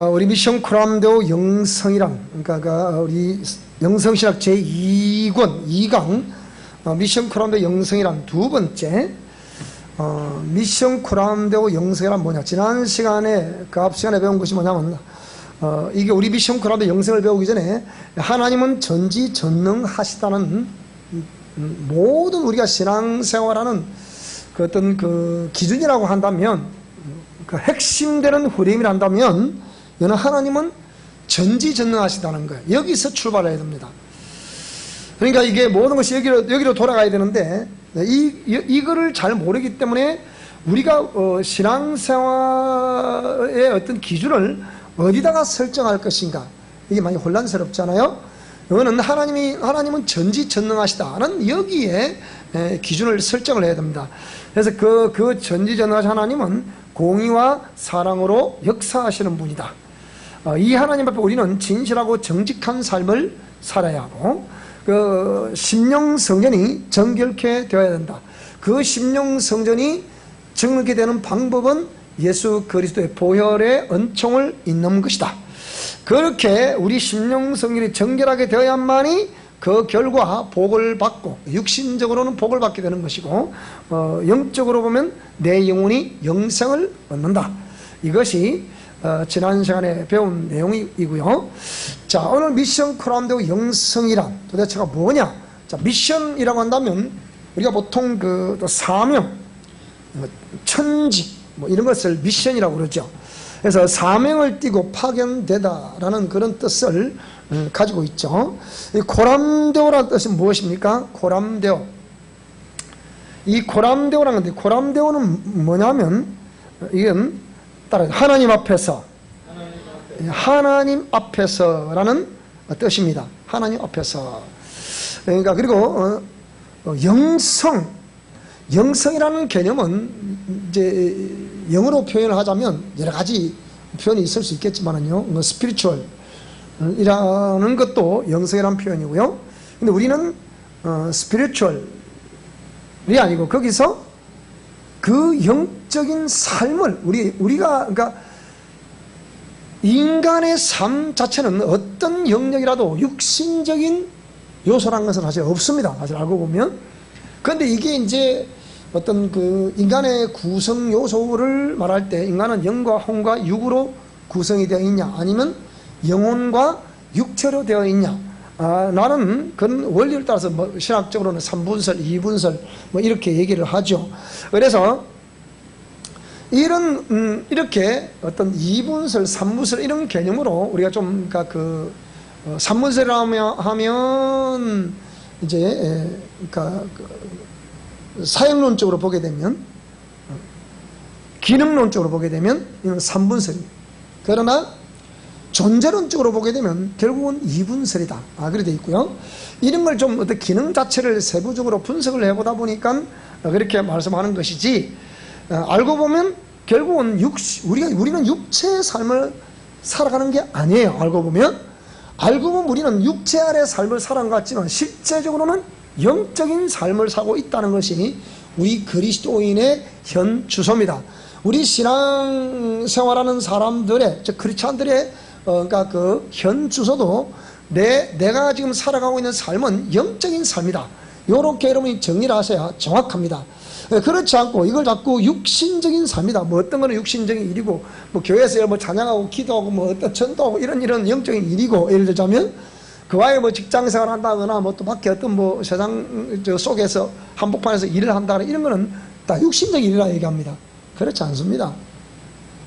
우리 미션 코람데오 영성이랑, 그러니까 우리 영성신학 제2권 2강 미션 코람데오 영성이란 두 번째. 미션 코람데오 영성이란 뭐냐? 지난 시간에 그 앞 시간에 배운 것이 뭐냐면 이게 우리 미션 코람데오 영성을 배우기 전에 하나님은 전지전능하시다는 모든 우리가 신앙생활하는 그 어떤 그 기준이라고 한다면, 그 핵심되는 흐름이란다면 이는 하나님은 전지전능하시다는 거예요. 여기서 출발해야 됩니다. 그러니까 이게 모든 것이 여기로 돌아가야 되는데, 이거를 잘 모르기 때문에 우리가 신앙생활의 어떤 기준을 어디다가 설정할 것인가, 이게 많이 혼란스럽잖아요. 이거는 하나님은 전지전능하시다는 여기에 기준을 설정을 해야 됩니다. 그래서 그 전지전능하신 하나님은 공의와 사랑으로 역사하시는 분이다. 이 하나님 앞에 우리는 진실하고 정직한 삶을 살아야 하고, 그 심령성전이 정결케 되어야 된다. 그 심령성전이 정결케 되는 방법은 예수 그리스도의 보혈의 은총을 잇는 것이다. 그렇게 우리 심령성전이 정결하게 되어야만이 그 결과 복을 받고, 육신적으로는 복을 받게 되는 것이고, 영적으로 보면 내 영혼이 영생을 얻는다. 이것이 지난 시간에 배운 내용이고요. 자, 오늘 미션 코람데오 영성이란 도대체가 뭐냐? 자, 미션이라고 한다면 우리가 보통 그 사명, 천직 뭐 이런 것을 미션이라고 그러죠. 그래서 사명을 띠고 파견되다라는 그런 뜻을 가지고 있죠. 이 코람데오라는 뜻은 무엇입니까? 코람데오. 이 코람데오라는 건데, 코람데오는 뭐냐면 이건 따라 하나님 앞에서라는 뜻입니다. 하나님 앞에서. 그러니까 그리고 영성이라는 개념은 이제 영어로 표현을 하자면 여러 가지 표현이 있을 수 있겠지만은요, 스피리추얼 이라는 것도 영성이라는 표현이고요. 근데 우리는 스피리추얼이 아니고 거기서 그 영적인 삶을 우리가 그러니까 인간의 삶 자체는 어떤 영역이라도 육신적인 요소라는 것은 사실 없습니다. 사실 알고 보면. 그런데 이게 이제 어떤 그 인간의 구성 요소를 말할 때, 인간은 영과 혼과 육으로 구성이 되어 있냐, 아니면 영혼과 육체로 되어 있냐, 나는 그런 원리를 따라서 뭐 신학적으로는 3분설, 2분설 뭐 이렇게 얘기를 하죠. 그래서 이렇게 어떤 2분설, 3분설 이런 개념으로 우리가 좀, 그러니까 그 3분설이라고 하면 이제 그러니까 사역론적으로 보게 되면, 기능론적으로 보게 되면 이건 3분설입니다. 그러나 존재론적으로 보게 되면 결국은 2분설이다. 그렇게 되어 있고요. 이런 걸 좀 어떤 기능 자체를 세부적으로 분석을 해보다 보니까 그렇게 말씀하는 것이지, 알고 보면 결국은 우리는 육체의 삶을 살아가는 게 아니에요. 알고 보면 우리는 육체 아래 삶을 살아간 것 같지만 실제적으로는 영적인 삶을 살고 있다는 것이 우리 그리스도인의 현 주소입니다. 우리 신앙생활하는 사람들의, 즉 크리스찬들의 그러니까 그 현 주소도 내가 지금 살아가고 있는 삶은 영적인 삶이다. 요렇게 여러분이 정리를 하셔야 정확합니다. 그렇지 않고 이걸 자꾸 육신적인 삶이다. 뭐 어떤 거는 육신적인 일이고, 뭐 교회에서 뭐 찬양하고 기도하고 뭐 어떤 전도하고 이런 영적인 일이고, 예를 들자면 그와의 뭐 직장 생활 한다거나 뭐 또 밖에 어떤 뭐 세상 속에서 한복판에서 일을 한다거나 이런 거는 다 육신적인 일이라 얘기합니다. 그렇지 않습니다.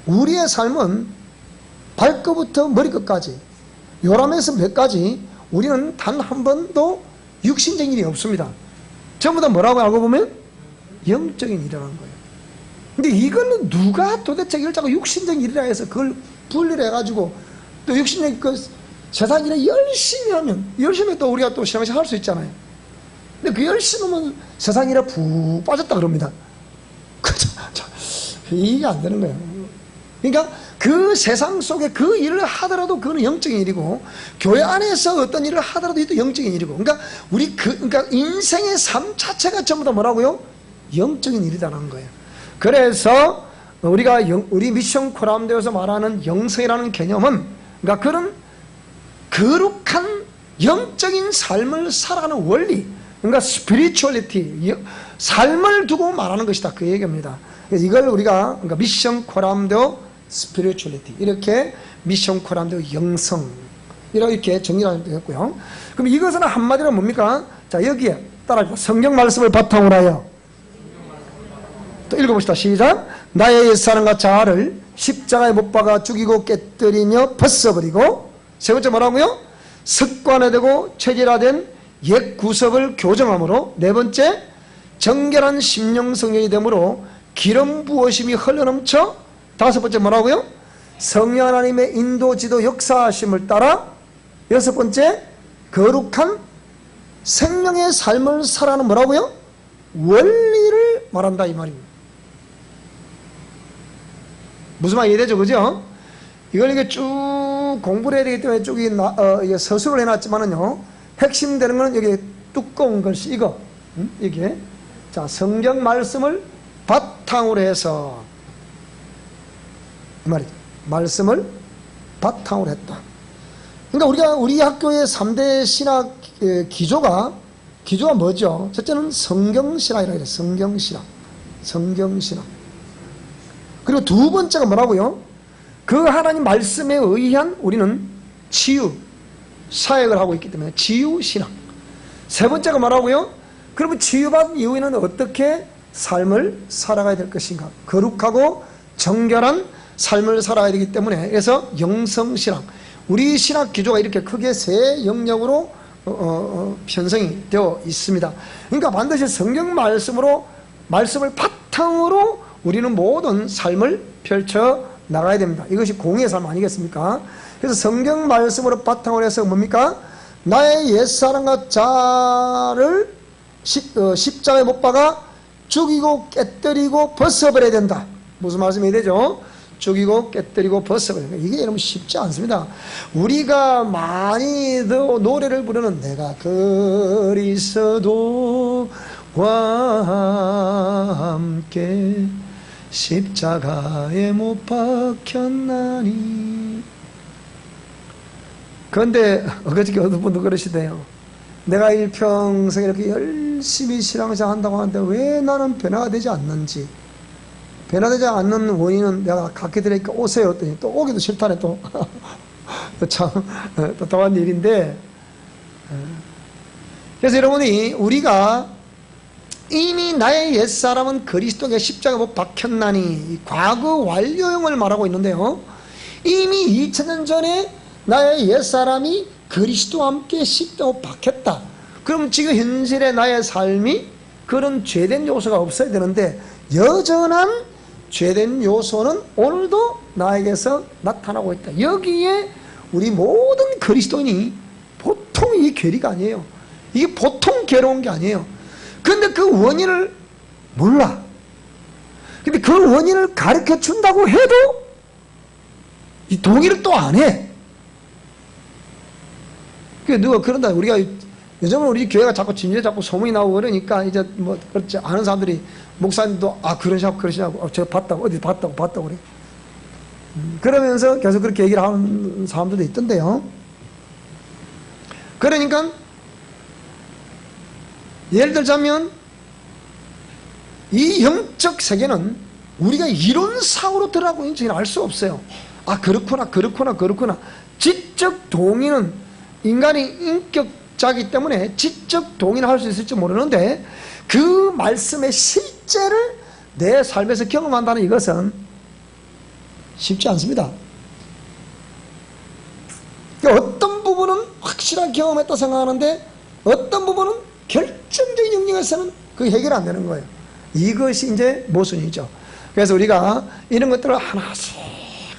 우리의 삶은 발끝부터 머리끝까지, 요람에서 몇까지 우리는 단 한 번도 육신적인 일이 없습니다. 전부 다 뭐라고 알고 보면 영적인 일이라는 거예요. 근데 이거는 누가 도대체 이걸 자꾸 육신적인 일이라 해서 그걸 분리를 해가지고 또 육신적인 그 세상 일에 열심히 하면, 열심히 또 우리가 또 신앙생활 할 수 있잖아요. 근데 그 열심히 하면 세상 일에 푹 빠졌다 그럽니다. 이게 안 되는 거예요. 그러니까 그 세상 속에 그 일을 하더라도 그거는 영적인 일이고, 교회 안에서 어떤 일을 하더라도 이것도 영적인 일이고, 그러니까 그러니까 인생의 삶 자체가 전부 다 뭐라고요? 영적인 일이라는 거예요. 그래서 우리 미션 코람데오에서 말하는 영성이라는 개념은, 그러니까 그런 거룩한 영적인 삶을 살아가는 원리, 그러니까 스피리추얼리티, 삶을 두고 말하는 것이다, 그 얘기입니다. 그래서 이걸 우리가, 그러니까 미션 코람데오 스피리추얼리티, 이렇게 미션 코람데오 영성, 이렇게 정리를 되었고요. 그럼 이것은 한마디로 뭡니까? 자, 여기에 따라서 성경 말씀을 바탕으로 하여, 또 읽어봅시다. 시작. 나의 옛사람과 자아를 십자가에 못 박아 죽이고 깨뜨리며 벗어버리고, 세 번째 뭐라고요? 습관화되고 체질화된 옛 구석을 교정함으로, 네 번째 정결한 심령성령이 되므로 기름 부으심이 흘러넘쳐, 다섯 번째 뭐라고요? 성령 하나님의 인도 지도 역사하심을 따라, 여섯 번째 거룩한 생명의 삶을 살아가는 뭐라고요? 원리를 말한다, 이 말입니다. 무슨 말 이해되죠? 그죠? 이걸 이게 쭉 공부를 해야 되기 때문에 쭉 이게 서술을 해놨지만은요, 핵심 되는 거는 여기 두꺼운 글씨, 이거. 이게. 자, 성경 말씀을 바탕으로 해서, 이 말이죠. 말씀을 바탕으로 했다. 그러니까 우리 학교의 3대 신학 기조가 뭐죠? 첫째는 성경신학이라고 해요. 성경신학. 그리고 두 번째가 뭐라고요? 그 하나님 말씀에 의한 우리는 치유 사역을 하고 있기 때문에 치유신학. 세 번째가 뭐라고요? 그러면 치유받은 이후에는 어떻게 삶을 살아가야 될 것인가? 거룩하고 정결한 삶을 살아야 되기 때문에, 그래서 영성신학. 우리 신학 기조가 이렇게 크게 세 영역으로 편성이 되어 있습니다. 그러니까 반드시 성경 말씀을 바탕으로 우리는 모든 삶을 펼쳐 나가야 됩니다. 이것이 공의의 삶 아니겠습니까? 그래서 성경 말씀으로 바탕으로 해서 뭡니까? 나의 옛사람과 자아를 십자가에 못 박아 죽이고 깨뜨리고 벗어버려야 된다. 무슨 말씀이 되죠? 죽이고 깨뜨리고 벗어버려야 된다. 이게 여러분 쉽지 않습니다. 우리가 많이 노래를 부르는 내가 그리스도와 함께 십자가에 못 박혔나니. 그런데 어저께 어떤 분도 그러시대요. 내가 일평생 이렇게 열심히 신앙생활 한다고 하는데 왜 나는 변화가 되지 않는지. 변화되지 않는 원인은 내가 갖게 되니까 오세요 했더니 또 오기도 싫다네. 또 참 답답한 일인데, 그래서 여러분이 우리가 이미 나의 옛사람은 그리스도의 십자가에 못 박혔나니, 과거 완료형을 말하고 있는데요, 이미 2000년 전에 나의 옛사람이 그리스도와 함께 십자가에 못 박혔다. 그럼 지금 현실의 나의 삶이 그런 죄된 요소가 없어야 되는데, 여전한 죄된 요소는 오늘도 나에게서 나타나고 있다. 여기에 우리 모든 그리스도인이 보통 이 괴리가 아니에요. 이게 보통 괴로운 게 아니에요. 근데 그 원인을 몰라. 근데 그 원인을 가르쳐 준다고 해도 이 동의를 또 안 해. 그 누가 그런다. 우리가 요즘은 우리 교회가 자꾸 진지에 자꾸 소문이 나오고 그러니까 이제 뭐 그렇지 않은 사람들이, 목사님도 그러시냐고 제가 봤다고, 어디 봤다고 그래. 그러면서 계속 그렇게 얘기를 하는 사람들도 있던데요. 그러니까 예를 들자면 이 영적 세계는 우리가 이론상으로 들어가고 있는지 알 수 없어요. 아, 그렇구나. 지적 동의는 인간이 인격자이기 때문에 지적 동의를 할 수 있을지 모르는데, 그 말씀의 실제를 내 삶에서 경험한다는 이것은 쉽지 않습니다. 어떤 부분은 확실하게 경험했다 생각하는데 어떤 부분은 결정적인 영역에서는 그 해결 안 되는 거예요. 이것이 이제 모순이죠. 그래서 우리가 이런 것들을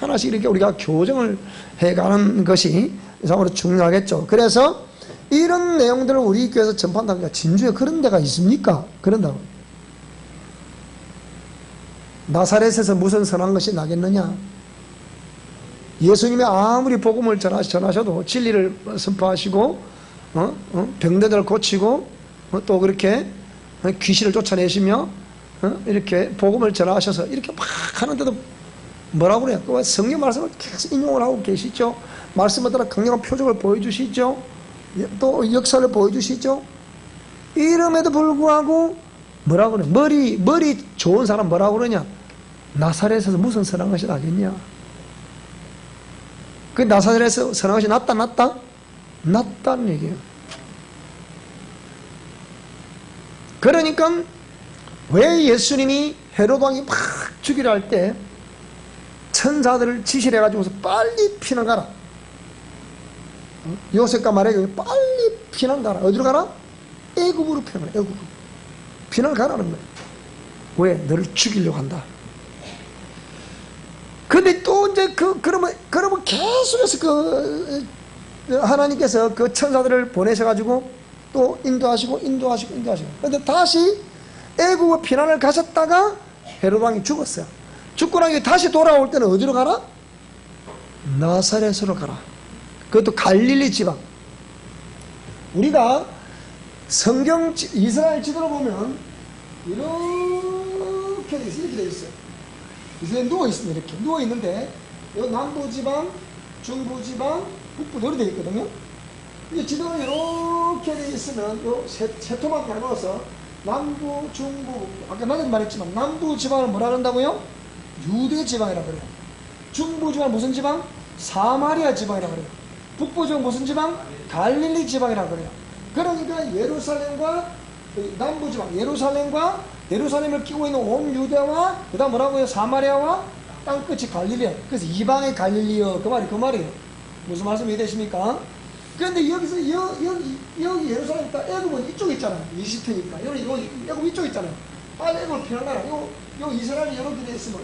하나씩 이렇게 우리가 교정을 해가는 것이 참으로 중요하겠죠. 그래서 이런 내용들을 우리 교회에서 전파한다니까, 진주에 그런 데가 있습니까? 그런다고. 나사렛에서 무슨 선한 것이 나겠느냐? 예수님이 아무리 복음을 전하셔도 진리를 선포하시고 병들을 고치고 또 그렇게 귀신을 쫓아내시며 이렇게 복음을 전하셔서 이렇게 막 하는데도 뭐라고 그래요? 그 성경 말씀을 계속 인용을 하고 계시죠. 말씀에 따라 강력한 표적을 보여주시죠. 또 역사를 보여주시죠. 이름에도 불구하고 뭐라고 그래? 머리 좋은 사람 뭐라고 그러냐? 나사렛에서 무슨 선한 것이 나겠냐? 그 나사렛에서 선한 것이 낫다? 낫다는 얘기예요. 그러니까 왜 예수님이 헤로드 왕이 막 죽이려 할 때 천사들을 지시를 해가지고서 빨리 피난 가라. 요셉과 마리아에게 빨리 피난 가라. 어디로 가라? 애굽으로 피난 가라. 애굽으로. 피난 가라는 거예요. 왜? 너를 죽이려고 한다. 근데 또 이제 그러면 계속해서 하나님께서 그 천사들을 보내셔가지고 또 인도하시고. 근데 다시 애국의 피난을 가셨다가 헤로드 왕이 죽었어요. 죽고 나서 다시 돌아올 때는 어디로 가라? 나사렛으로 가라. 그것도 갈릴리 지방. 우리가 성경 이스라엘 지도로 보면 이렇게 돼 있어요. 이스라엘 누워 있습니다. 이렇게 누워 있는데 여기 남부 지방, 중부 지방, 북부 이렇게 돼 있거든요. 이 지도가 이렇게 돼 있으면 세 토막 나눠서 남부, 중부, 아까 나도 말했지만 남부 지방을 뭐라 그런다고요? 유대 지방이라 그래요. 중부 지방 무슨 지방? 사마리아 지방이라 그래요. 북부 지방 무슨 지방? 갈릴리 지방이라 그래요. 그러니까 예루살렘과 남부 지방, 예루살렘을 끼고 있는 온 유대와 그 다음 뭐라고요? 사마리아와 땅끝이 갈릴리야. 그래서 이방의 갈릴리여 그 말이에요. 무슨 말씀 이해되십니까? 그런데 여기서 여기 예루살렘 있다. 애굽은 이쪽에 있잖아요. 이집트니까. 여기 애굽 이쪽에 있잖아요. 빨리 애굽을 피난가라. 요 이스라엘이 이렇게 돼 있으면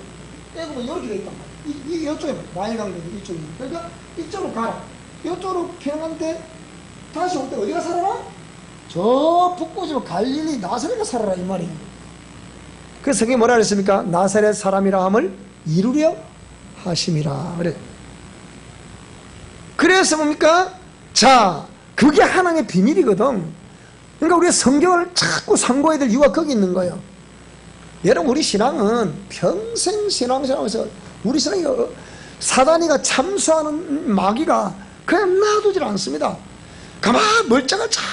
애굽은 이렇게 돼 있단 말이야. 이게 이쪽에 나일강들이 이쪽에. 그러니까 이쪽으로 가라. 이쪽으로 피난하는데 다시 올 때 어디가 살아라? 저 북부 지방 갈릴리 나사렛가 살아라 이 말이에요. 그 성경이 뭐라 그랬습니까? 나사렛 사람이라 함을 이루려 하심이라 그래. 그래서 뭡니까? 자, 그게 하나님의 비밀이거든. 그러니까 우리가 성경을 자꾸 상고해야 될 이유가 거기 있는 거예요. 여러분, 우리 신앙은 평생 신앙생활에서 우리 신앙이 사단이가 참수하는 마귀가 그냥 놔두질 않습니다. 가만 멀쩡한 잘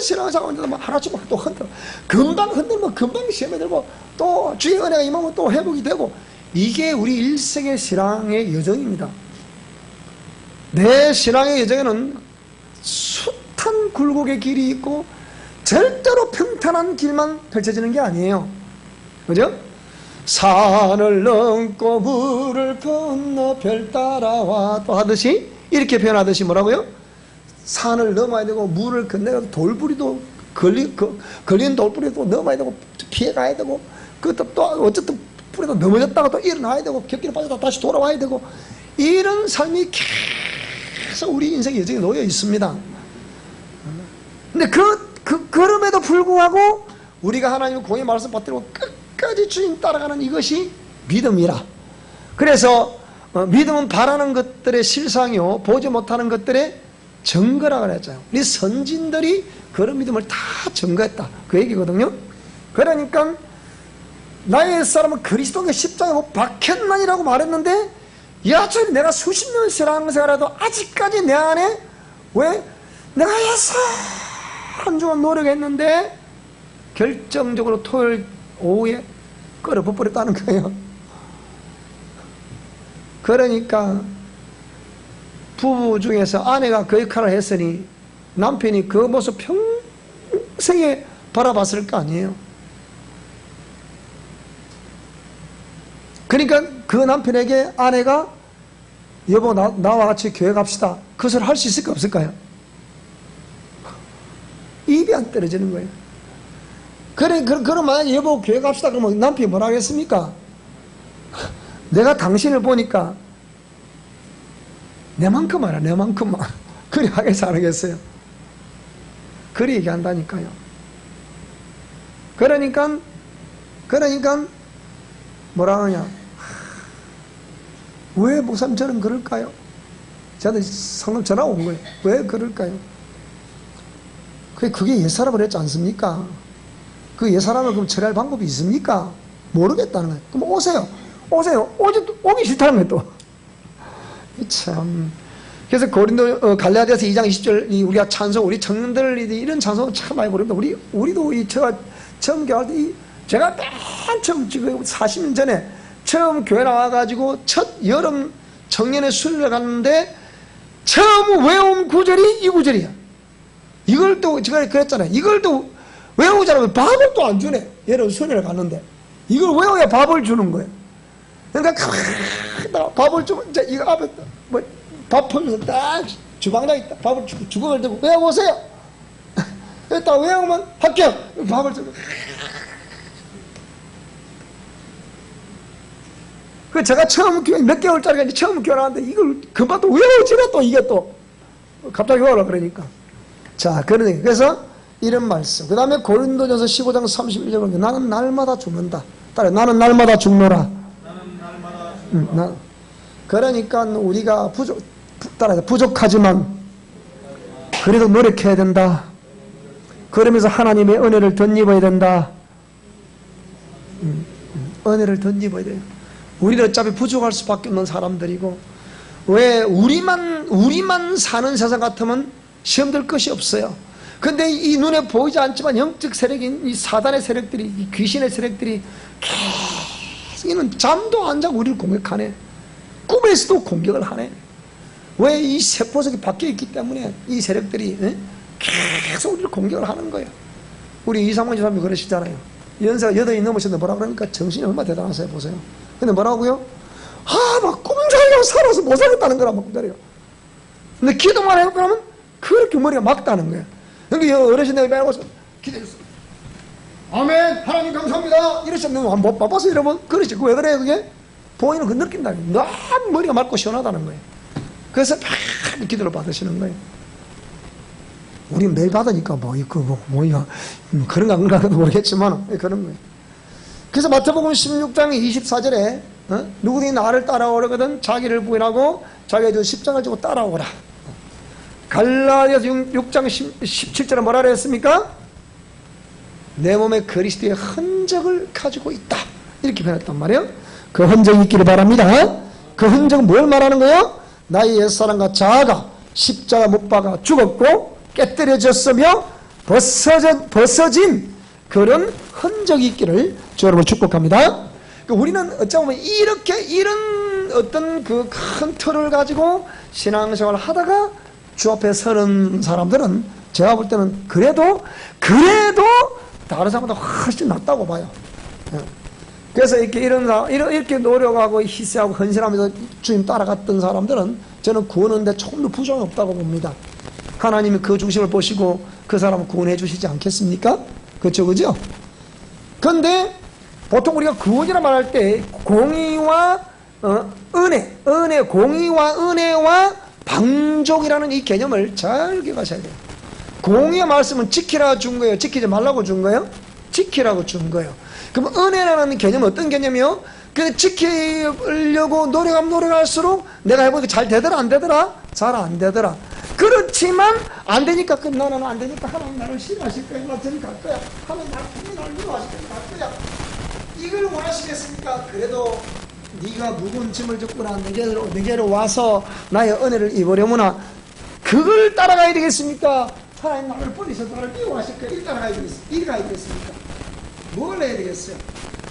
신앙생활하는데도 하나씩 또 흔들어. 금방 흔들면 금방 시험에 들고 또 주의 은혜가 임하면 또 회복이 되고, 이게 우리 일생의 신앙의 여정입니다. 내 신앙의 여정에는 숱한 굴곡의 길이 있고 절대로 평탄한 길만 펼쳐지는 게 아니에요. 그죠? 산을 넘고 물을 건너 별 따라와 또 하듯이, 이렇게 표현하듯이 뭐라고요? 산을 넘어야 되고 물을 건너가고 돌부리도 걸린 돌부리도 넘어야 되고 피해가야 되고, 그것도 또 어쨌든 뿌리도 넘어졌다가 또 일어나야 되고 곁길에 빠졌다 다시 돌아와야 되고, 이런 삶이 계속 우리 인생의 여정에 놓여 있습니다. 근데 그럼에도 불구하고 우리가 하나님의 공의 말씀 받들고 끝까지 주님 따라가는 이것이 믿음이라. 그래서 믿음은 바라는 것들의 실상이요 보지 못하는 것들의 증거라 그랬잖아요. 우리 선진들이 그런 믿음을 다 증거했다 그 얘기거든요. 그러니까 나의 옛사람은 그리스도의 십자가에 못 박혔나니라고 말했는데, 여전히 내가 수십 년 신앙생활해도 아직까지 내 안에 왜 내가 한 주간 노력했는데 결정적으로 토요일 오후에 끌어버렸다는 거예요. 그러니까 부부 중에서 아내가 그 역할을 했으니 남편이 그 모습 평생에 바라봤을 거 아니에요. 그러니까 그 남편에게 아내가 여보 나와 같이 교회 갑시다 그것을 할 수 있을까 없을까요? 입이 안 떨어지는 거예요. 그럼 만약에 여보 교회 갑시다 그러면 남편이 뭐라 하겠습니까? 내가 당신을 보니까 내만큼 알아 내만큼만 그리 하겠어 안 하겠어요? 그리 얘기한다니까요. 그러니까 뭐라 하냐, 왜 목사님 저는 그럴까요? 저한테 상담 전화 온 거예요. 왜 그럴까요? 그게 옛사람을 했지 않습니까? 그 옛사람을 그럼 처리할 방법이 있습니까? 모르겠다는 거예요. 그럼 오세요. 오세요. 오기 싫다는 거예요, 또. 참. 그래서 고린도, 갈라디아서 2장 20절, 우리가 찬송, 우리 청년들, 이런 찬송은 참 많이 부릅니다. 우리도 제가 처음 교회 때, 제가 맨 처음 지금 40년 전에 처음 교회 나와가지고 첫 여름 청년의 수련회 갔는데 처음 외운 구절이 이 구절이야. 이걸 또 제가 그랬잖아요. 이걸 또 외우자면 밥을 또 안 주네. 여름 수련회를 갔는데 이걸 외워야 밥을 주는 거예요. 그러니까 밥을 주면 이제 이거 앞에 뭐 밥 풀면서 딱 주방장에 있다. 밥을 주고 주걱을 들고 외워보세요. 딱 외우면 합격. 밥을 주고. 그 제가 처음 교회 몇 개월짜리가 이제 처음 교회 나왔는데 이걸 금방 또 외워지네. 또 이게 또 갑자기 외워라 그러니까. 자, 그래서 이런 말씀. 그 다음에 고린도전서 15장 31절 보면 나는 날마다 죽는다. 따라 나는 날마다 죽노라. 나는 날마다 죽노라. 그러니까 우리가 부족하지만 그래도 노력해야 된다. 그러면서 하나님의 은혜를 덧입어야 된다. 은혜를 덧입어야 돼요. 우리는 어차피 부족할 수밖에 없는 사람들이고, 왜 우리만 사는 세상 같으면 시험 들 것이 없어요. 근데 이 눈에 보이지 않지만 영적 세력인 이 사단의 세력들이, 이 귀신의 세력들이 계속 이는 잠도 안 자고 우리를 공격하네. 꿈에서도 공격을 하네. 왜? 이 세포석이 바뀌어 있기 때문에 이 세력들이 계속 우리를 공격을 하는 거예요. 우리 이상원 지사님이 그러시잖아요. 연세가 8이 넘으셨는데 뭐라 그러니까 정신이 얼마나 대단하세요. 보세요. 근데 뭐라고요? 막 꿈자리로 살아서 못 살겠다는 거라 막 꿈자리가. 근데 기도만 해요. 그러면 그렇게 머리가 막다는 거예요. 그러니까 어르신들이 말고서 기도해줬어요. 아멘, 하나님 감사합니다. 이러시면 못 바빠서 이러면 그렇지. 왜 그래요 그게? 보이는 그 느낀다. 너무 머리가 맑고 시원하다는 거예요. 그래서 막 기도를 받으시는 거예요. 우리 매일 받으니까 그런가 안 그런가 모르겠지만 그런 거예요. 그래서 마태복음 16장 24절에 누구든지 나를 따라오려거든 자기를 부인하고 자기의 저 십자가를 지고 따라오라. 갈라디아서 6장 17절에 뭐라 그랬습니까? 내 몸에 그리스도의 흔적을 가지고 있다. 이렇게 표현했단 말이에요. 그 흔적이 있기를 바랍니다. 그 흔적은 뭘 말하는 거예요? 나의 옛사람과 자아가 십자가 못 박아 죽었고 깨뜨려졌으며 벗어진 그런 흔적이 있기를 주 여러분 축복합니다. 그러니까 우리는 어쩌면 이런 어떤 그 큰 틀을 가지고 신앙생활을 하다가 주 앞에 서는 사람들은 제가 볼 때는 그래도 다른 사람보다 훨씬 낫다고 봐요. 그래서 이렇게 노력하고 희생하고 헌신하면서 주님 따라갔던 사람들은 저는 구원하는데 조금 더 부족함이 없다고 봅니다. 하나님이 그 중심을 보시고 그 사람을 구원해 주시지 않겠습니까? 그렇죠, 그죠? 그런데 보통 우리가 구원이라 말할 때 공의와 공의와 은혜와 방종이라는 이 개념을 잘 기억하셔야 돼요. 공의의 말씀은 지키라 준 거예요? 지키지 말라고 준 거예요? 지키라고 준 거예요. 그럼 은혜라는 개념은 어떤 개념이요? 그 지키려고 노력할수록 내가 해보니까 잘 되더라 안 되더라? 잘 안 되더라. 그렇지만 안 되니까 나는 안 되니까 하나님 나를 싫어하실 거야. 나 저리 갈 거야. 하나님 나를 미워하실 거야. 갈 거야. 이걸 원하시겠습니까? 그래도 네가 무거운 짐을 졌구나. 내게로 와서 나의 은혜를 입으려무나. 그걸 따라가야 되겠습니까? 하나님 나를 버리셔서 나를 미워하실 거야. 이리 가야 되겠습니까? 뭘 해야 되겠어요?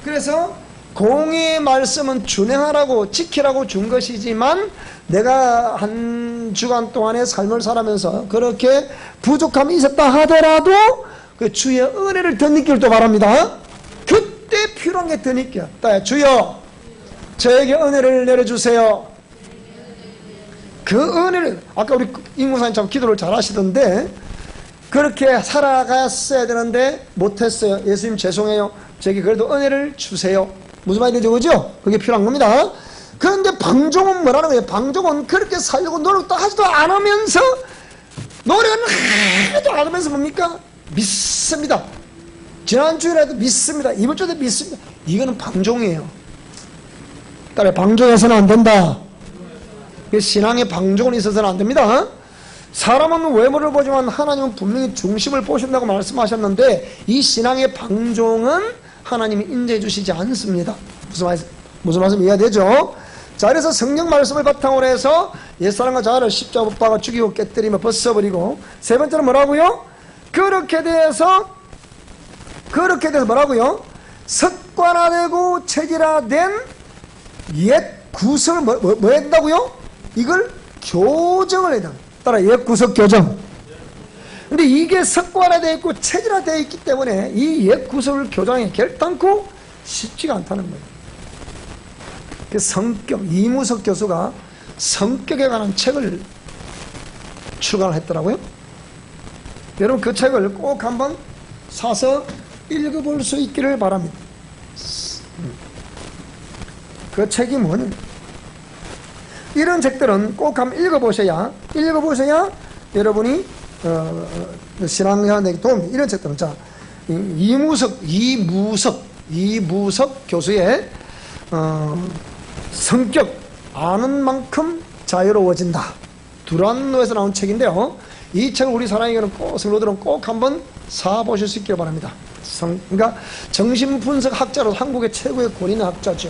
그래서 공의의 말씀은 준행하라고 지키라고 준 것이지만 내가 한 주간 동안의 삶을 살아면서 그렇게 부족함이 있었다 하더라도 그 주의 은혜를 더 느낄 또 바랍니다. 그때 필요한 게 더 느껴. 주여 저에게 은혜를 내려주세요. 그 은혜를 아까 우리 임무사님 참 기도를 잘 하시던데 그렇게 살아갔어야 되는데 못했어요. 예수님 죄송해요. 저에게 그래도 은혜를 주세요. 무슨 말인지 그죠? 그게 필요한 겁니다. 그런데 방종은 뭐라는 거예요? 방종은 그렇게 살려고 노력도 하지도 않으면서 노력은 하나도 안 하면서 뭡니까? 믿습니다. 지난주에라도 믿습니다. 이번 주에도 믿습니다. 이거는 방종이에요. 따라 방종해서는 안 된다. 신앙에 방종은 있어서는 안 됩니다. 사람은 외모를 보지만 하나님은 분명히 중심을 보신다고 말씀하셨는데 이 신앙의 방종은 하나님이 인정해 주시지 않습니다. 무슨 말씀 이해가 되죠? 자, 그래서 성경 말씀을 바탕으로 해서 옛사람과 자아를 십자가 못 박아 죽이고 깨뜨리며 벗어버리고, 세 번째는 뭐라고요? 그렇게 돼서 뭐라고요? 습관화되고 체질화된 옛 구석을 뭐 한다고요? 이걸 교정을 해야 된다. 따라 옛 구석 교정. 근데 이게 습관화되어 있고 체질화되어 있기 때문에 이 옛 구석을 교정하기 결단코 쉽지가 않다는 거예요. 그 성격, 이무석 교수가 성격에 관한 책을 출간을 했더라고요. 여러분 그 책을 꼭 한번 사서 읽어볼 수 있기를 바랍니다. 그 책이 뭐냐? 이런 책들은 꼭 한번 읽어보셔야 여러분이 신앙자에게 도움이. 이런 책들은 자, 이무석 교수의 성격 아는 만큼 자유로워진다. 두란노에서 나온 책인데요. 이 책을 우리 사랑하는 성도들은 꼭 한번 사보실 수 있기를 바랍니다. 그러니까 정신분석 학자로 한국의 최고의 권위는 학자죠.